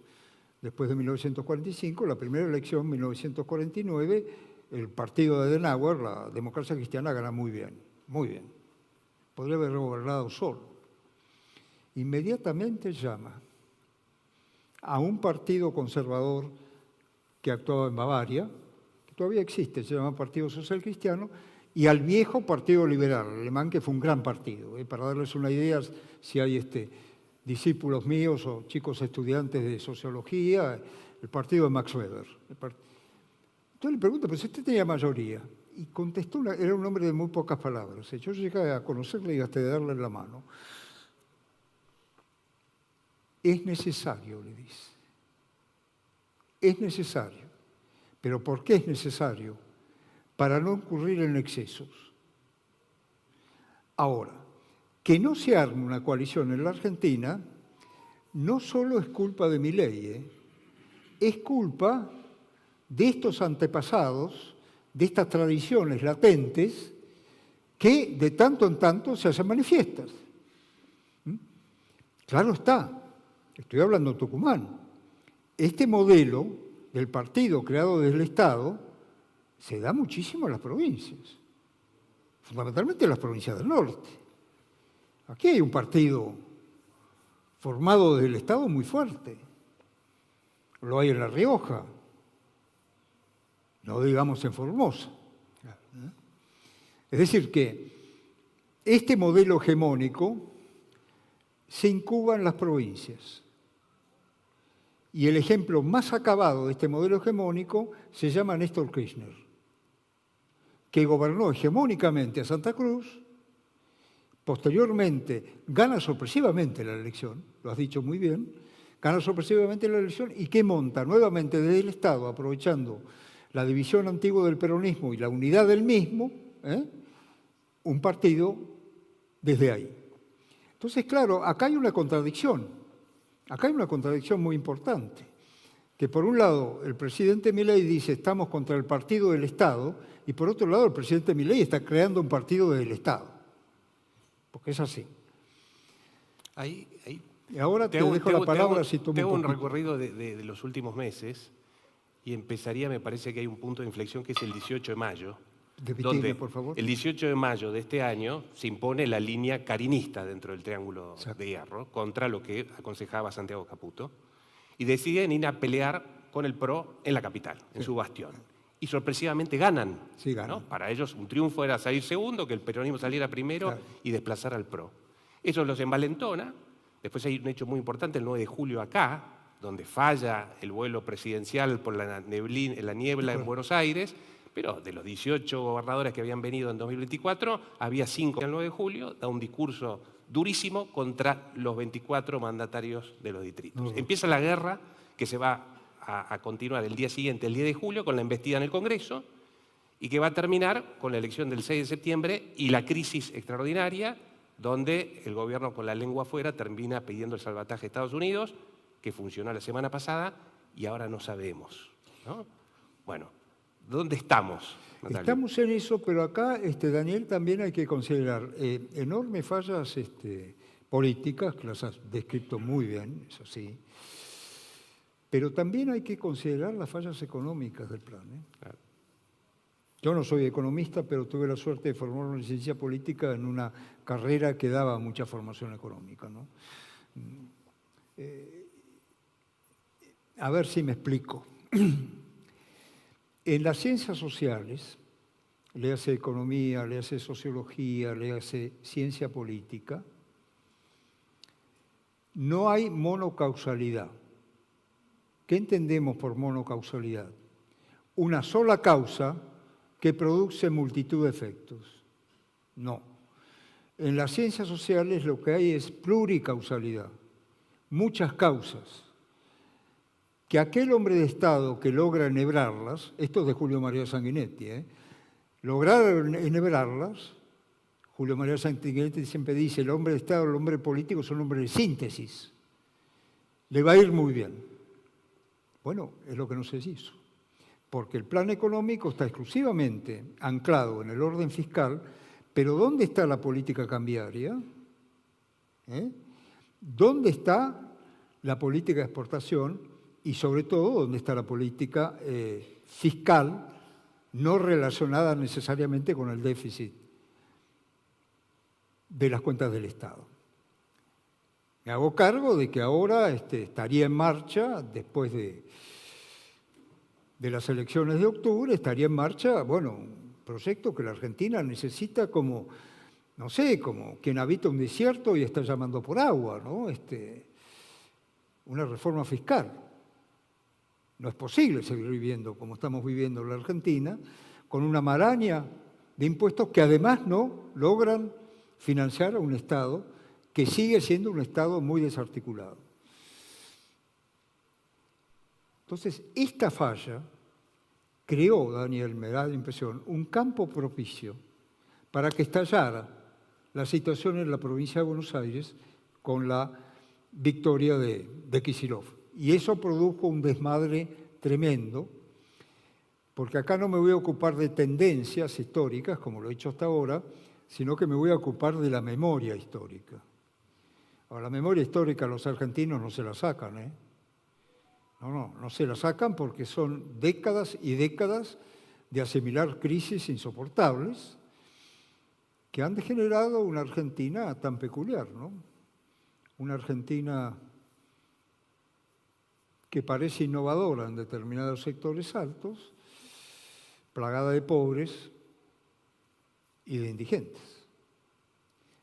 después de 1945, la primera elección, 1949, el partido de Adenauer, la democracia cristiana, gana muy bien, muy bien. Podría haber gobernado solo. Inmediatamente llama a un partido conservador que actuaba en Bavaria, que todavía existe, se llama Partido Social Cristiano, y al viejo Partido Liberal alemán, que fue un gran partido. Para darles una idea, si hay discípulos míos o chicos estudiantes de sociología, el partido de Max Weber. Entonces le pregunto, ¿pero si usted tenía mayoría? Y contestó, era un hombre de muy pocas palabras. Yo llegué a conocerle y hasta de darle la mano. Es necesario, le dice. Es necesario. ¿Pero por qué es necesario? Para no incurrir en excesos. Ahora, que no se arme una coalición en la Argentina no solo es culpa de Milei, es culpa de estos antepasados de estas tradiciones latentes que de tanto en tanto se hacen manifiestas. Claro está, estoy hablando de Tucumán. Este modelo del partido creado desde el Estado se da muchísimo en las provincias, fundamentalmente en las provincias del norte. Aquí hay un partido formado desde el Estado muy fuerte. Lo hay en La Rioja, no digamos en Formosa. Es decir, que este modelo hegemónico se incuba en las provincias. Y el ejemplo más acabado de este modelo hegemónico se llama Néstor Kirchner, que gobernó hegemónicamente a Santa Cruz, posteriormente gana sorpresivamente la elección, lo has dicho muy bien, gana sorpresivamente la elección y que monta nuevamente desde el Estado, aprovechando la división antigua del peronismo y la unidad del mismo, un partido desde ahí. Entonces, claro, acá hay una contradicción muy importante, que por un lado el presidente Milei dice estamos contra el partido del Estado y por otro lado el presidente Milei está creando un partido del Estado, porque es así. Y ahora te dejo la palabra si tomo un recorrido de los últimos meses y empezaría, me parece que hay un punto de inflexión que es el 18 de mayo, donde por favor. El 18 de mayo de este año se impone la línea carinista dentro del Triángulo de Hierro contra lo que aconsejaba Santiago Caputo y deciden ir a pelear con el PRO en la capital, en su bastión. Y sorpresivamente ganan. Sí, ganan. ¿No? Para ellos un triunfo era salir segundo, que el peronismo saliera primero y desplazar al PRO. Eso los envalentona. Después hay un hecho muy importante, el 9 de julio acá, donde falla el vuelo presidencial por la niebla en Buenos Aires, pero de los 18 gobernadores que habían venido en 2024, había 5 el 9 de julio, da un discurso durísimo contra los 24 mandatarios de los distritos. Empieza la guerra que se va a continuar el día siguiente, el 10 de julio, con la embestida en el Congreso y que va a terminar con la elección del 6 de septiembre y la crisis extraordinaria donde el gobierno con la lengua afuera termina pidiendo el salvataje de Estados Unidos, que funcionó la semana pasada y ahora no sabemos, ¿no? Bueno, ¿dónde estamos, Natalia? Estamos en eso, pero acá, Daniel, también hay que considerar enormes fallas políticas, que las has descrito muy bien, eso sí, pero también hay que considerar las fallas económicas del plan. Claro. Yo no soy economista, pero tuve la suerte de formar una licencia política en una carrera que daba mucha formación económica, ¿no? A ver si me explico. En las ciencias sociales, léase economía, léase sociología, léase ciencia política, no hay monocausalidad. ¿Qué entendemos por monocausalidad? Una sola causa que produce multitud de efectos. No. En las ciencias sociales lo que hay es pluricausalidad, muchas causas, que aquel hombre de Estado que logra enhebrarlas, esto es de Julio María Sanguinetti, lograr enhebrarlas, Julio María Sanguinetti siempre dice, el hombre de Estado, el hombre político son hombres de síntesis, le va a ir muy bien. Bueno, es lo que no se hizo, porque el plan económico está exclusivamente anclado en el orden fiscal, pero ¿dónde está la política cambiaria? ¿Dónde está la política de exportación? Y sobre todo, ¿dónde está la política fiscal no relacionada necesariamente con el déficit de las cuentas del Estado? Me hago cargo de que ahora estaría en marcha, después de las elecciones de octubre, estaría en marcha, bueno, un proyecto que la Argentina necesita como, no sé, como quien habita un desierto y está llamando por agua, ¿no? Una reforma fiscal. No es posible seguir viviendo como estamos viviendo en la Argentina, con una maraña de impuestos que además no logran financiar a un Estado que sigue siendo un Estado muy desarticulado. Entonces, esta falla creó, Daniel, me da la impresión, un campo propicio para que estallara la situación en la provincia de Buenos Aires con la victoria de Kicillof. Y eso produjo un desmadre tremendo, porque acá no me voy a ocupar de tendencias históricas, como lo he hecho hasta ahora, sino que me voy a ocupar de la memoria histórica. Ahora, la memoria histórica los argentinos no se la sacan, ¿eh? No se la sacan porque son décadas y décadas de asimilar crisis insoportables que han degenerado una Argentina tan peculiar, ¿no? Una Argentina que parece innovadora en determinados sectores altos, plagada de pobres y de indigentes.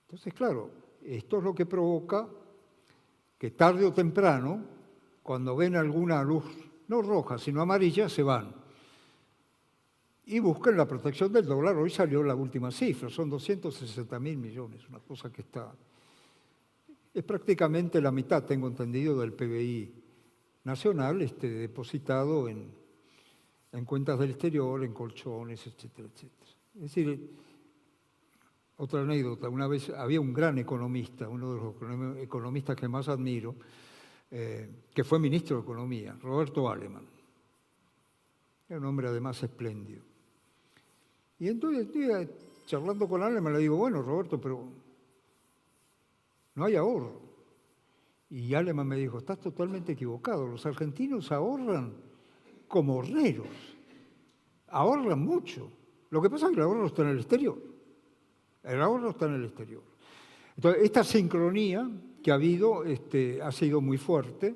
Entonces, claro, esto es lo que provoca que tarde o temprano, cuando ven alguna luz, no roja, sino amarilla, se van. Y buscan la protección del dólar. Hoy salió la última cifra, son 260.000 millones, una cosa que es prácticamente la mitad, tengo entendido, del PBI nacional depositado en cuentas del exterior, en colchones, etcétera, etcétera. Es decir, otra anécdota, una vez había un gran economista, uno de los economistas que más admiro, que fue ministro de Economía, Roberto Alemann. Era un hombre además espléndido. Y entonces, charlando con Alemann, le digo, bueno, Roberto, pero no hay ahorro. Y Alemann me dijo, estás totalmente equivocado, los argentinos ahorran como horneros, ahorran mucho. Lo que pasa es que el ahorro está en el exterior. El ahorro está en el exterior. Entonces, esta sincronía que ha habido ha sido muy fuerte,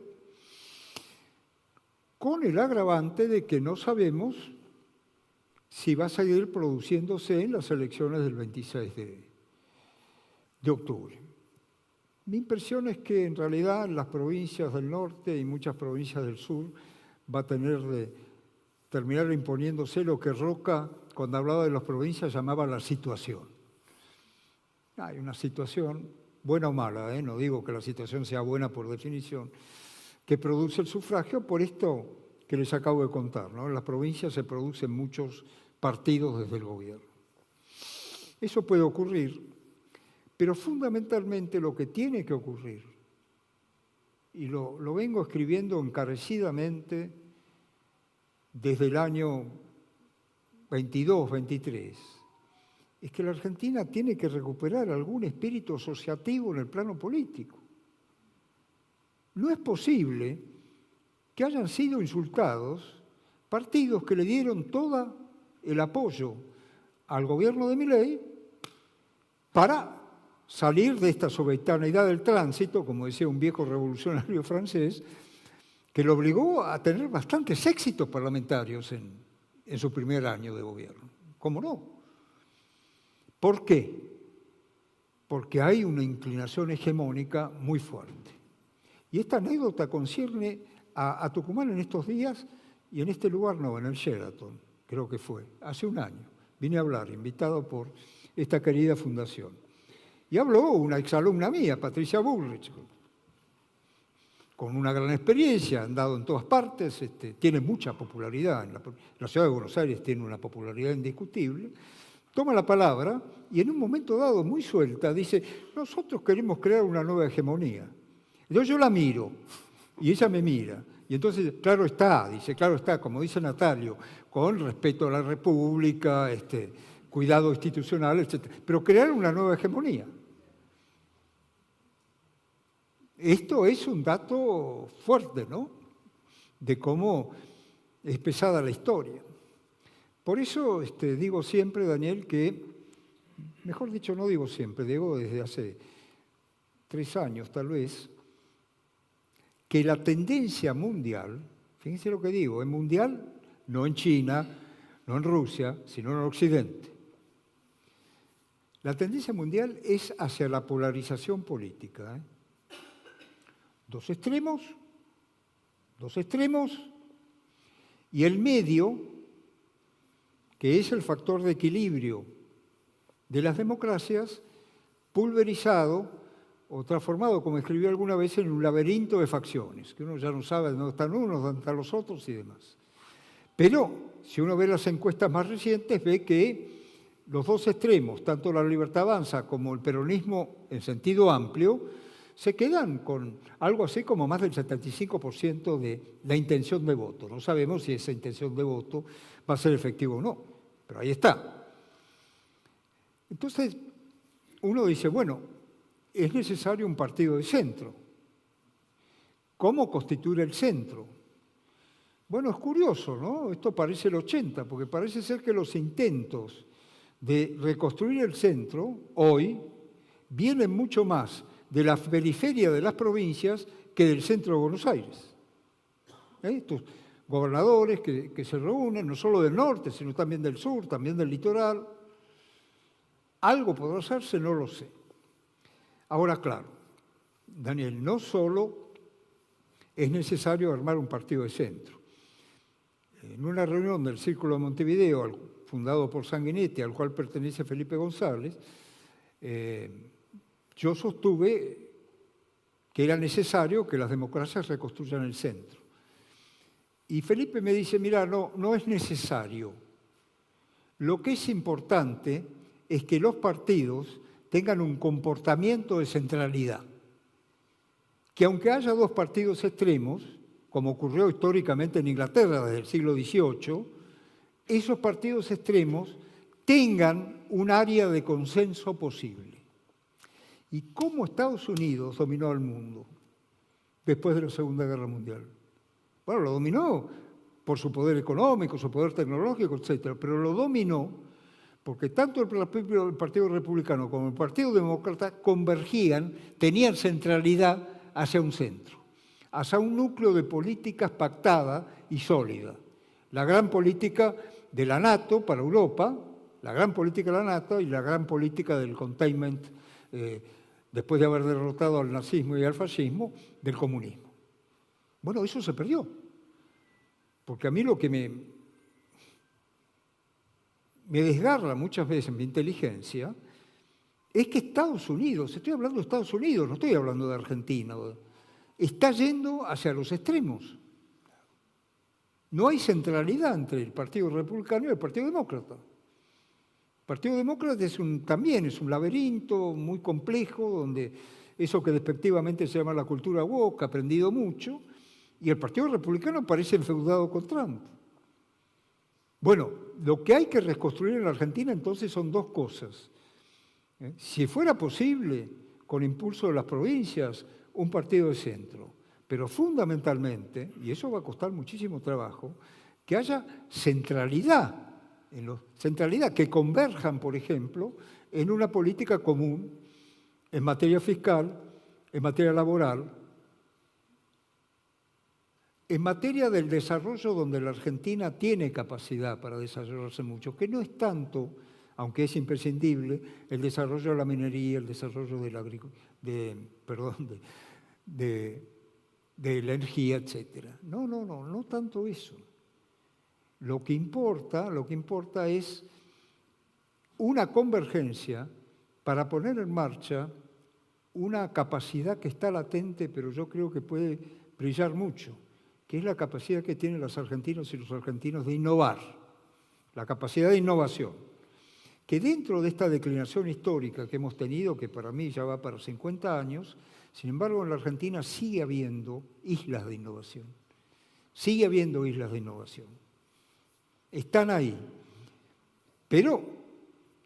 con el agravante de que no sabemos si va a seguir produciéndose en las elecciones del 26 de octubre. Mi impresión es que en realidad en las provincias del norte y muchas provincias del sur va a terminar imponiéndose lo que Roca, cuando hablaba de las provincias, llamaba la situación. Hay una situación, buena o mala, no digo que la situación sea buena por definición, que produce el sufragio por esto que les acabo de contar, ¿no? En las provincias se producen muchos partidos desde el gobierno. Eso puede ocurrir, pero fundamentalmente lo que tiene que ocurrir, y lo vengo escribiendo encarecidamente desde el año 22, 23, es que la Argentina tiene que recuperar algún espíritu asociativo en el plano político. No es posible que hayan sido insultados partidos que le dieron todo el apoyo al gobierno de Milei para salir de esta subalternidad del tránsito, como decía un viejo revolucionario francés, que lo obligó a tener bastantes éxitos parlamentarios en su primer año de gobierno. ¿Cómo no? ¿Por qué? Porque hay una inclinación hegemónica muy fuerte. Y esta anécdota concierne a Tucumán en estos días y en este lugar no, en el Sheraton, creo que fue, hace un año. Vine a hablar, invitado por esta querida fundación. Y habló una exalumna mía, Patricia Bullrich, con una gran experiencia, andado en todas partes, tiene mucha popularidad. La ciudad de Buenos Aires tiene una popularidad indiscutible. Toma la palabra y en un momento dado, muy suelta, dice, nosotros queremos crear una nueva hegemonía. Entonces yo la miro y ella me mira. Y entonces, claro está, como dice Natalio, con respeto a la República, cuidado institucional, etc. Pero crear una nueva hegemonía. Esto es un dato fuerte, ¿no? De cómo es pesada la historia. Por eso digo siempre, Daniel, que, mejor dicho, no digo siempre, digo desde hace 3 años tal vez, que la tendencia mundial, fíjense lo que digo, en mundial, no en China, no en Rusia, sino en Occidente. La tendencia mundial es hacia la polarización política. Dos extremos, y el medio, que es el factor de equilibrio de las democracias, pulverizado o transformado, como escribió alguna vez, en un laberinto de facciones, que uno ya no sabe dónde están unos, dónde están los otros y demás. Pero, si uno ve las encuestas más recientes, ve que los dos extremos, tanto la Libertad Avanza como el peronismo en sentido amplio, se quedan con algo así como más del 75% de la intención de voto. No sabemos si esa intención de voto va a ser efectiva o no, pero ahí está. Entonces, uno dice, bueno, es necesario un partido de centro. ¿Cómo constituir el centro? Bueno, es curioso, ¿no? Esto parece el 80, porque parece ser que los intentos de reconstruir el centro hoy vienen mucho más de la periferia de las provincias que del centro de Buenos Aires. Estos gobernadores que se reúnen, no solo del norte, sino también del sur, también del litoral. ¿Algo podrá hacerse? No lo sé. Ahora, claro, Daniel, no solo es necesario armar un partido de centro. En una reunión del Círculo de Montevideo, fundado por Sanguinetti, al cual pertenece Felipe González, yo sostuve que era necesario que las democracias reconstruyan el centro. Y Felipe me dice, mira, no es necesario. Lo que es importante es que los partidos tengan un comportamiento de centralidad. Que aunque haya dos partidos extremos, como ocurrió históricamente en Inglaterra desde el siglo XVIII, esos partidos extremos tengan un área de consenso posible. ¿Y cómo Estados Unidos dominó al mundo después de la Segunda Guerra Mundial? Bueno, lo dominó por su poder económico, su poder tecnológico, etc. Pero lo dominó porque tanto el Partido Republicano como el Partido Demócrata convergían, tenían centralidad hacia un centro, hacia un núcleo de políticas pactada y sólida. La gran política de la NATO para Europa, la gran política de la NATO y la gran política del containment, después de haber derrotado al nazismo y al fascismo, del comunismo. Bueno, eso se perdió. Porque a mí lo que me desgarra muchas veces mi inteligencia es que Estados Unidos, estoy hablando de Estados Unidos, no estoy hablando de Argentina, está yendo hacia los extremos. No hay centralidad entre el Partido Republicano y el Partido Demócrata. El Partido Demócrata también es un laberinto muy complejo, donde eso que despectivamente se llama la cultura woke ha aprendido mucho, y el Partido Republicano parece enfeudado con Trump. Bueno, lo que hay que reconstruir en la Argentina entonces son dos cosas. Si fuera posible, con impulso de las provincias, un partido de centro, pero fundamentalmente, y eso va a costar muchísimo trabajo, que haya centralidad, que converjan, por ejemplo, en una política común en materia fiscal, en materia laboral, en materia del desarrollo donde la Argentina tiene capacidad para desarrollarse mucho, que no es tanto, aunque es imprescindible, el desarrollo de la minería, el desarrollo de la energía, etc. No tanto eso. Lo que importa es una convergencia para poner en marcha una capacidad que está latente, pero yo creo que puede brillar mucho, que es la capacidad que tienen los argentinos y los argentinos de innovar, la capacidad de innovación, que dentro de esta declinación histórica que hemos tenido, que para mí ya va para 50 años, sin embargo en la Argentina sigue habiendo islas de innovación, están ahí, pero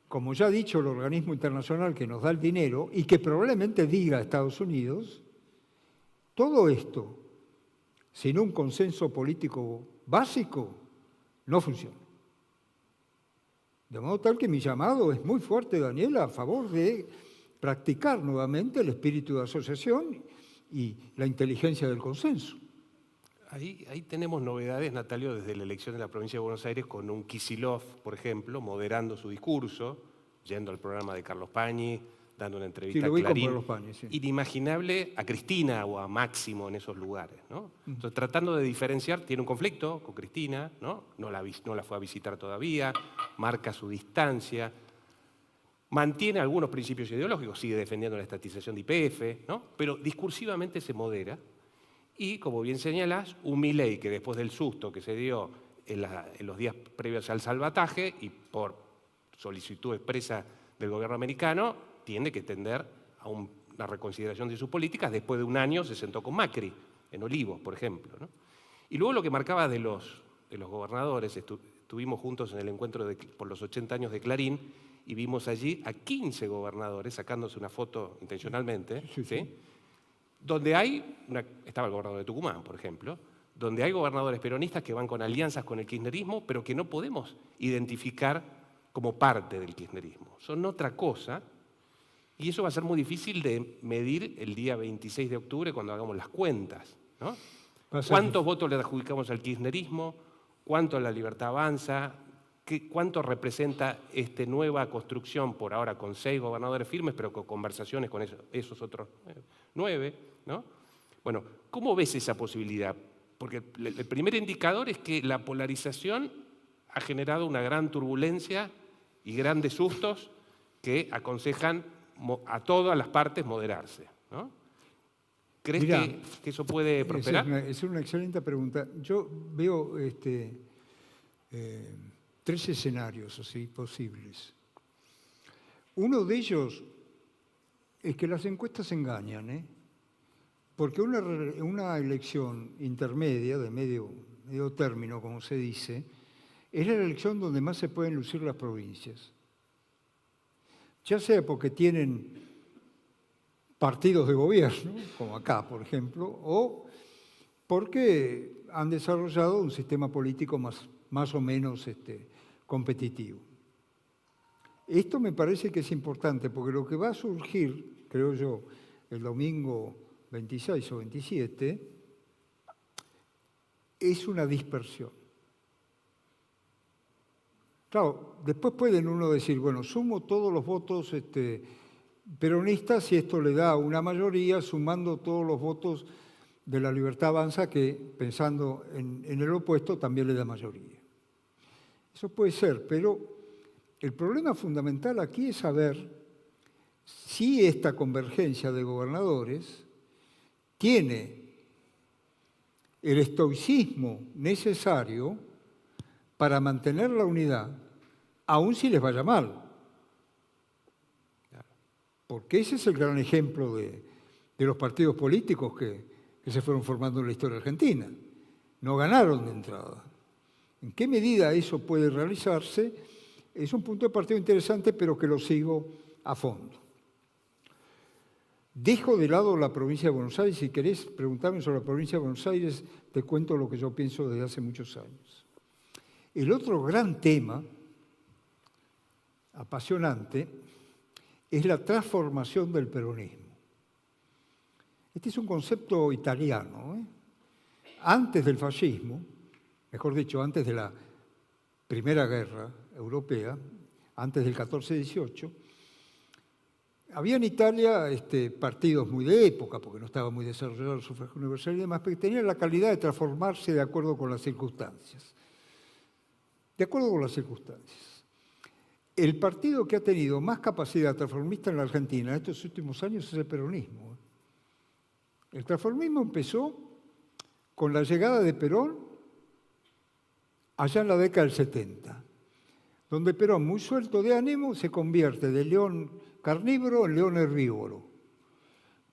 como ya ha dicho el organismo internacional que nos da el dinero y que probablemente diga a Estados Unidos, todo esto sin un consenso político básico, no funciona. De modo tal que mi llamado es muy fuerte, Daniela, a favor de practicar nuevamente el espíritu de asociación y la inteligencia del consenso. Ahí tenemos novedades, Natalio, desde la elección de la provincia de Buenos Aires, con un Kicillof, por ejemplo, moderando su discurso, yendo al programa de Carlos Pañi, dando una entrevista a Clarín, inimaginable a Cristina o a Máximo en esos lugares, ¿no? Entonces, tratando de diferenciar, tiene un conflicto con Cristina, ¿no? No la fue a visitar todavía, marca su distancia, mantiene algunos principios ideológicos, sigue defendiendo la estatización de YPF, ¿no? Pero discursivamente se modera y, como bien señalás, un Milei que después del susto que se dio en los días previos al salvataje y por solicitud expresa del gobierno americano, tiene que tender a un una reconsideración de sus políticas. Después de un año se sentó con Macri, en Olivos, por ejemplo, ¿no? Y luego lo que marcaba de los gobernadores, estuvimos juntos en el encuentro por los 80 años de Clarín y vimos allí a 15 gobernadores sacándose una foto intencionalmente, ¿sí? Donde estaba el gobernador de Tucumán, por ejemplo, donde hay gobernadores peronistas que van con alianzas con el kirchnerismo, pero que no podemos identificar como parte del kirchnerismo. Son otra cosa, y eso va a ser muy difícil de medir el día 26 de octubre cuando hagamos las cuentas, ¿no? ¿Cuántos votos le adjudicamos al kirchnerismo? ¿Cuánto a la Libertad Avanza? ¿Cuánto representa esta nueva construcción, por ahora con 6 gobernadores firmes, pero con conversaciones con esos otros 9, ¿no? Bueno, ¿cómo ves esa posibilidad? Porque el primer indicador es que la polarización ha generado una gran turbulencia y grandes sustos que aconsejan a todas las partes moderarse, ¿no? ¿Crees que eso puede prosperar? Es una excelente pregunta. Yo veo 3 escenarios así posibles. Uno de ellos es que las encuestas engañan, ¿eh? Porque una elección intermedia, de medio término, como se dice, es la elección donde más se pueden lucir las provincias. Ya sea porque tienen partidos de gobierno, como acá, por ejemplo, o porque han desarrollado un sistema político más o menos competitivo. Esto me parece que es importante, porque lo que va a surgir, creo yo, el domingo 26 o 27, es una dispersión. Claro, después pueden uno decir, bueno, sumo todos los votos peronistas y esto le da una mayoría, sumando todos los votos de la Libertad Avanza, que pensando en el opuesto también le da mayoría. Eso puede ser, pero el problema fundamental aquí es saber si esta convergencia de gobernadores tiene el estoicismo necesario para mantener la unidad, aun si les vaya mal. Porque ese es el gran ejemplo de los partidos políticos que se fueron formando en la historia argentina. No ganaron de entrada. ¿En qué medida eso puede realizarse? Es un punto de partida interesante, pero que lo sigo a fondo. Dejo de lado la provincia de Buenos Aires. Si querés preguntarme sobre la provincia de Buenos Aires, te cuento lo que yo pienso desde hace muchos años. El otro gran tema, apasionante, es la transformación del peronismo. Este es un concepto italiano, ¿eh? Antes del fascismo, mejor dicho, antes de la Primera Guerra Europea, antes del 14-18, había en Italia partidos muy de época, porque no estaba muy desarrollado el sufragio universal y demás, pero que tenían la calidad de transformarse de acuerdo con las circunstancias. De acuerdo con las circunstancias. El partido que ha tenido más capacidad transformista en la Argentina en estos últimos años es el peronismo. El transformismo empezó con la llegada de Perón allá en la década del 70, donde Perón, muy suelto de ánimo, se convierte de león carnívoro en león herbívoro.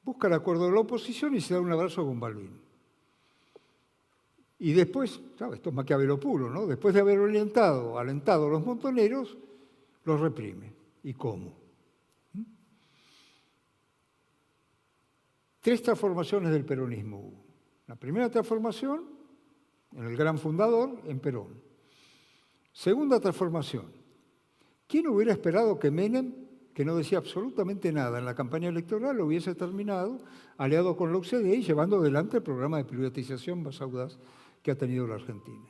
Busca el acuerdo de la oposición y se da un abrazo con Balbín. Y después, ¿sabes? Esto es Maquiavelo puro, ¿no? Después de haber alentado a los montoneros, los reprime. ¿Y cómo? 3 transformaciones del peronismo hubo. La primera transformación, en el gran fundador, en Perón. Segunda transformación. ¿Quién hubiera esperado que Menem, que no decía absolutamente nada en la campaña electoral, lo hubiese terminado aliado con la OCDE y llevando adelante el programa de privatización más audaz que ha tenido la Argentina?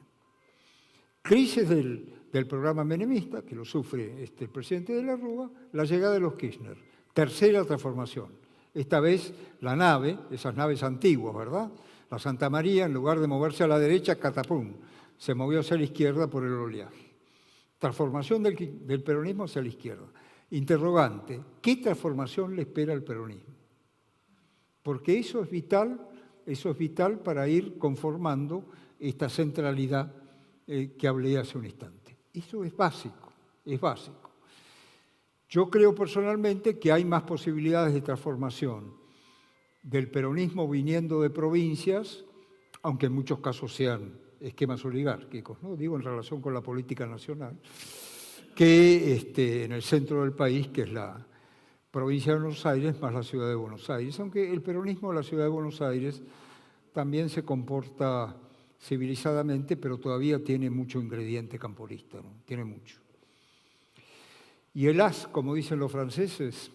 Crisis del programa menemista, que lo sufre el presidente de la Rúa, la llegada de los Kirchner. Tercera transformación. Esta vez la nave, esas naves antiguas, ¿verdad? La Santa María, en lugar de moverse a la derecha, catapum, se movió hacia la izquierda por el oleaje. Transformación del peronismo hacia la izquierda. Interrogante, ¿qué transformación le espera al peronismo? Porque eso es vital para ir conformando esta Yo creo personalmente que hay más posibilidades de transformación del peronismo viniendo de provincias, aunque en muchos casos sean esquemas oligárquicos, ¿no? Digo en relación con la política nacional, que en el centro del país, que es la provincia de Buenos Aires más la ciudad de Buenos Aires, aunque el peronismo de la ciudad de Buenos Aires también se comporta civilizadamente, pero todavía tiene mucho ingrediente camporista, ¿no? Tiene mucho. Y hélas, como dicen los franceses,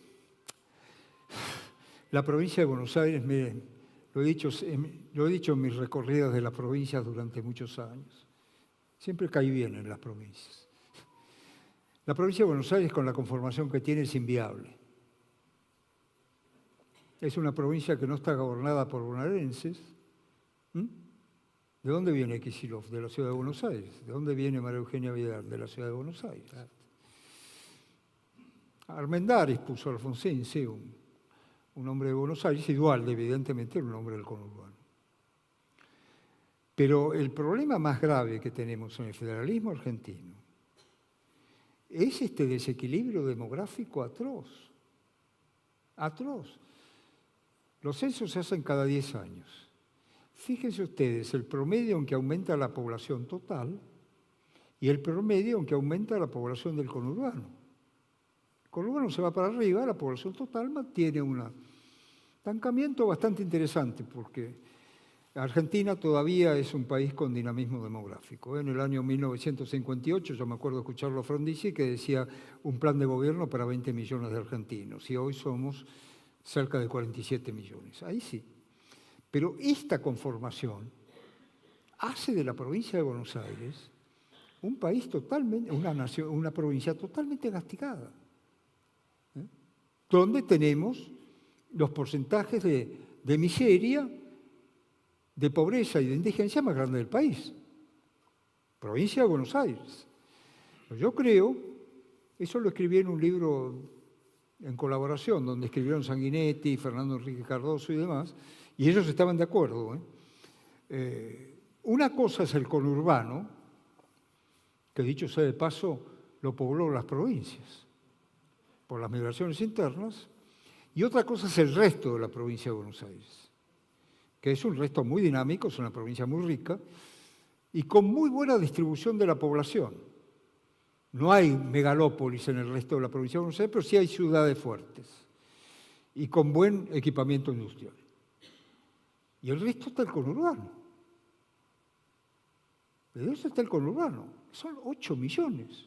la provincia de Buenos Aires, miren, lo he dicho en mis recorridas de las provincias durante muchos años, siempre caí bien en las provincias. La provincia de Buenos Aires, con la conformación que tiene, es inviable. Es una provincia que no está gobernada por bonaerenses. ¿De dónde viene Kicillof? De la ciudad de Buenos Aires. ¿De dónde viene María Eugenia Vidal? De la ciudad de Buenos Aires. Armendáriz puso a Alfonsín, sí, un hombre de Buenos Aires, igual, evidentemente, era un hombre del conurbano. Pero el problema más grave que tenemos en el federalismo argentino es este desequilibrio demográfico atroz. Atroz. Los censos se hacen cada 10 años. Fíjense ustedes, el promedio en que aumenta la población total y el promedio en que aumenta la población del conurbano. El conurbano se va para arriba, la población total mantiene un estancamiento bastante interesante, porque Argentina todavía es un país con dinamismo demográfico. En el año 1958, yo me acuerdo escucharlo a Frondizi, que decía un plan de gobierno para 20 millones de argentinos, y hoy somos cerca de 47 millones. Ahí sí. Pero esta conformación hace de la provincia de Buenos Aires un país totalmente, una provincia totalmente castigada, donde tenemos los porcentajes de miseria, de pobreza y de indigencia más grandes del país. Provincia de Buenos Aires. Yo creo, eso lo escribí en un libro en colaboración, donde escribieron Sanguinetti, Fernando Enrique Cardoso y demás, y ellos estaban de acuerdo. Una cosa es el conurbano, que dicho sea de paso, lo pobló las provincias, por las migraciones internas, y otra cosa es el resto de la provincia de Buenos Aires, que es un resto muy dinámico, es una provincia muy rica, y con muy buena distribución de la población. No hay megalópolis en el resto de la provincia de Buenos Aires, pero sí hay ciudades fuertes, y con buen equipamiento industrial. Y el resto está el conurbano. ¿De dónde está el conurbano? Son 8 millones.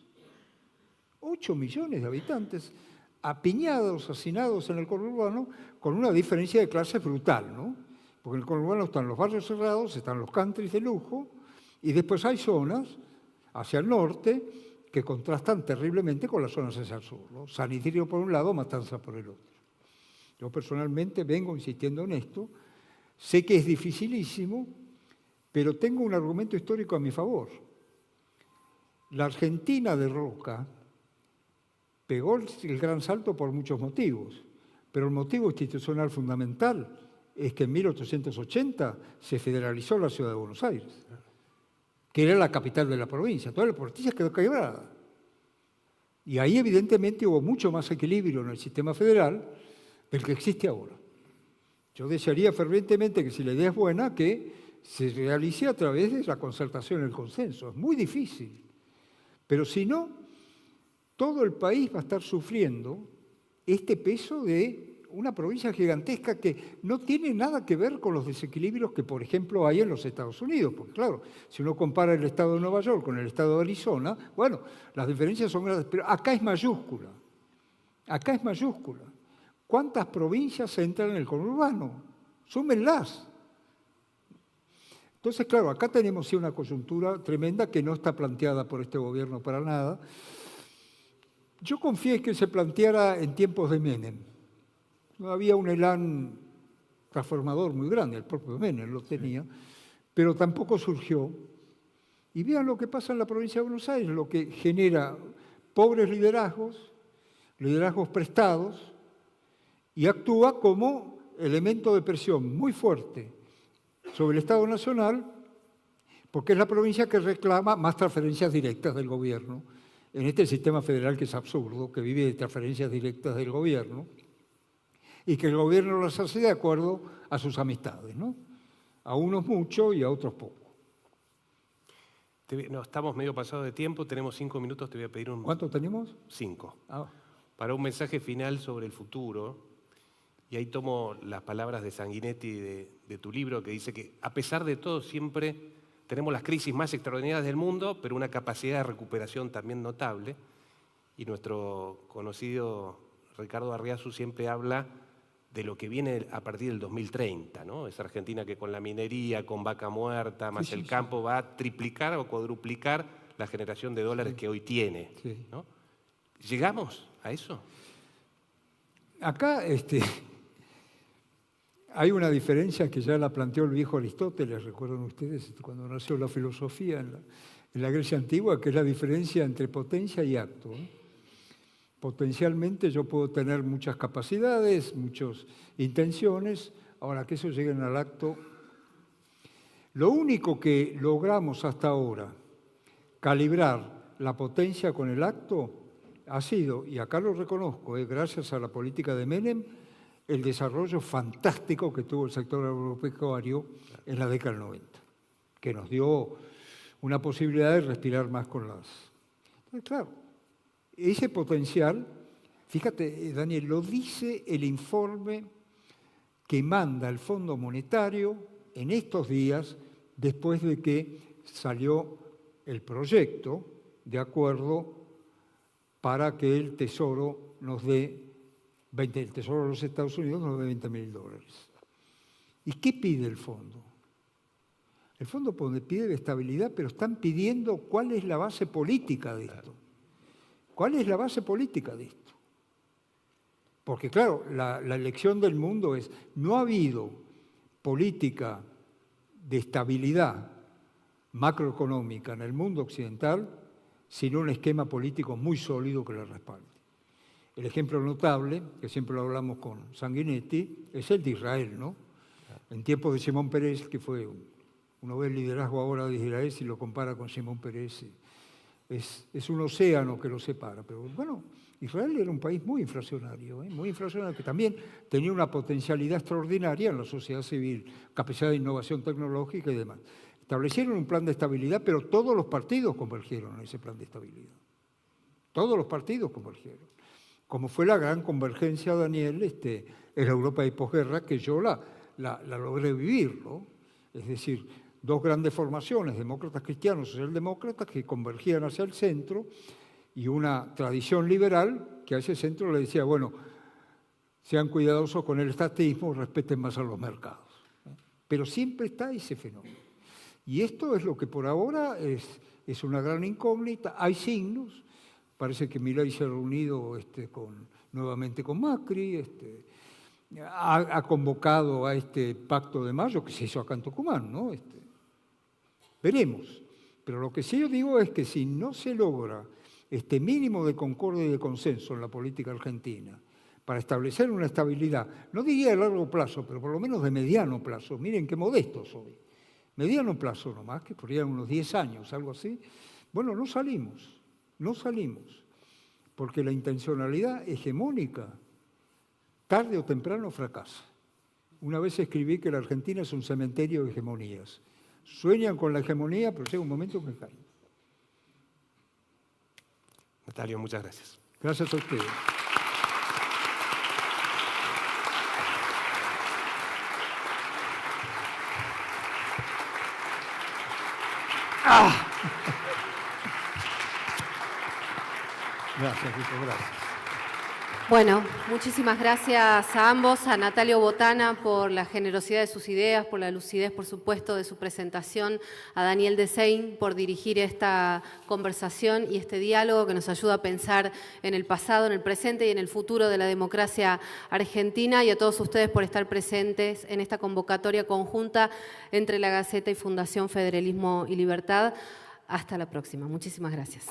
8 millones de habitantes apiñados, hacinados en el conurbano, con una diferencia de clase brutal, ¿no? Porque en el conurbano están los barrios cerrados, están los countries de lujo, y después hay zonas hacia el norte que contrastan terriblemente con las zonas hacia el sur, ¿no? San Isidro por un lado, Matanza por el otro. Yo personalmente vengo insistiendo en esto. Sé que es dificilísimo, pero tengo un argumento histórico a mi favor. La Argentina de Roca pegó el gran salto por muchos motivos, pero el motivo institucional fundamental es que en 1880 se federalizó la ciudad de Buenos Aires, que era la capital de la provincia. Toda la provincia quedó quebrada. Y ahí evidentemente hubo mucho más equilibrio en el sistema federal del que existe ahora. Yo desearía fervientemente que, si la idea es buena, que se realice a través de la concertación y el consenso. Es muy difícil. Pero si no, todo el país va a estar sufriendo este peso de una provincia gigantesca que no tiene nada que ver con los desequilibrios que, por ejemplo, hay en los Estados Unidos. Porque, claro, si uno compara el estado de Nueva York con el estado de Arizona, bueno, las diferencias son grandes, pero acá es mayúscula. Acá es mayúscula. ¿Cuántas provincias entran en el conurbano? Súmenlas. Entonces, claro, acá tenemos sí una coyuntura tremenda que no está planteada por este gobierno para nada. Yo confié que se planteara en tiempos de Menem. No había un elán transformador muy grande, el propio Menem lo tenía, pero tampoco surgió. Y vean lo que pasa en la provincia de Buenos Aires, lo que genera pobres liderazgos prestados, y actúa como elemento de presión muy fuerte sobre el Estado Nacional, porque es la provincia que reclama más transferencias directas del gobierno en este sistema federal que es absurdo, que vive de transferencias directas del gobierno, y que el gobierno las hace de acuerdo a sus amistades, ¿no? A unos mucho y a otros poco. No, estamos medio pasados de tiempo, tenemos 5 minutos, te voy a pedir un... ¿Cuánto tenemos? 5. Ah. Para un mensaje final sobre el futuro, y ahí tomo las palabras de Sanguinetti de tu libro, que dice que a pesar de todo siempre tenemos las crisis más extraordinarias del mundo, pero una capacidad de recuperación también notable, y nuestro conocido Ricardo Arriazu siempre habla de lo que viene a partir del 2030, ¿no? Es Argentina que con la minería, con Vaca Muerta, más el campo, va a triplicar o cuadruplicar la generación de dólares que hoy tiene, ¿no? ¿Llegamos a eso? Acá hay una diferencia que ya la planteó el viejo Aristóteles, recuerdan ustedes, cuando nació la filosofía en la Grecia antigua, que es la diferencia entre potencia y acto, ¿no? Potencialmente yo puedo tener muchas capacidades, muchas intenciones, ahora que eso lleguen al acto. Lo único que logramos hasta ahora, calibrar la potencia con el acto, ha sido, y acá lo reconozco, gracias a la política de Menem, el desarrollo fantástico que tuvo el sector agropecuario en la década del 90, que nos dio una posibilidad de respirar más con las... Claro, ese potencial, fíjate, Daniel, lo dice el informe que manda el Fondo Monetario en estos días, después de que salió el proyecto de acuerdo para que el Tesoro nos dé, el Tesoro de los Estados Unidos nos dé $20.000. ¿Y qué pide el fondo? El fondo pide estabilidad, pero están pidiendo cuál es la base política de esto. ¿Cuál es la base política de esto? Porque claro, la lección del mundo es, no ha habido política de estabilidad macroeconómica en el mundo occidental sin un esquema político muy sólido que la respalde. El ejemplo notable, que siempre lo hablamos con Sanguinetti, es el de Israel, ¿no? En tiempos de Simón Peres, que fue, uno ve el liderazgo ahora de Israel y lo compara con Simón Peres, es un océano que lo separa. Pero bueno, Israel era un país muy inflacionario, que también tenía una potencialidad extraordinaria en la sociedad civil, capacidad de innovación tecnológica y demás. Establecieron un plan de estabilidad, pero todos los partidos convergieron en ese plan de estabilidad. Todos los partidos convergieron. Como fue la gran convergencia, Daniel, en la Europa de posguerra, que yo la logré vivir, ¿no? Es decir, dos grandes formaciones, demócratas cristianos, socialdemócratas, que convergían hacia el centro, y una tradición liberal que a ese centro le decía, bueno, sean cuidadosos con el estatismo, respeten más a los mercados. Pero siempre está ese fenómeno. Y esto es lo que por ahora es una gran incógnita. Hay signos. Parece que Milei se ha reunido nuevamente con Macri, ha convocado a este pacto de mayo que se hizo acá en Tucumán, ¿no? Veremos. Pero lo que sí yo digo es que si no se logra este mínimo de concordia y de consenso en la política argentina para establecer una estabilidad, no diría de largo plazo, pero por lo menos de mediano plazo, miren qué modesto soy, mediano plazo nomás, que podrían unos 10 años, algo así, bueno, no salimos, porque la intencionalidad hegemónica, tarde o temprano fracasa. Una vez escribí que la Argentina es un cementerio de hegemonías. Sueñan con la hegemonía, pero llega un momento que caen. Natalio, muchas gracias. Gracias a ustedes. Gracias, Rico, gracias. Bueno, muchísimas gracias a ambos, a Natalio Botana por la generosidad de sus ideas, por la lucidez, por supuesto, de su presentación, a Daniel Desein por dirigir esta conversación y este diálogo que nos ayuda a pensar en el pasado, en el presente y en el futuro de la democracia argentina, y a todos ustedes por estar presentes en esta convocatoria conjunta entre La Gaceta y Fundación Federalismo y Libertad. Hasta la próxima. Muchísimas gracias.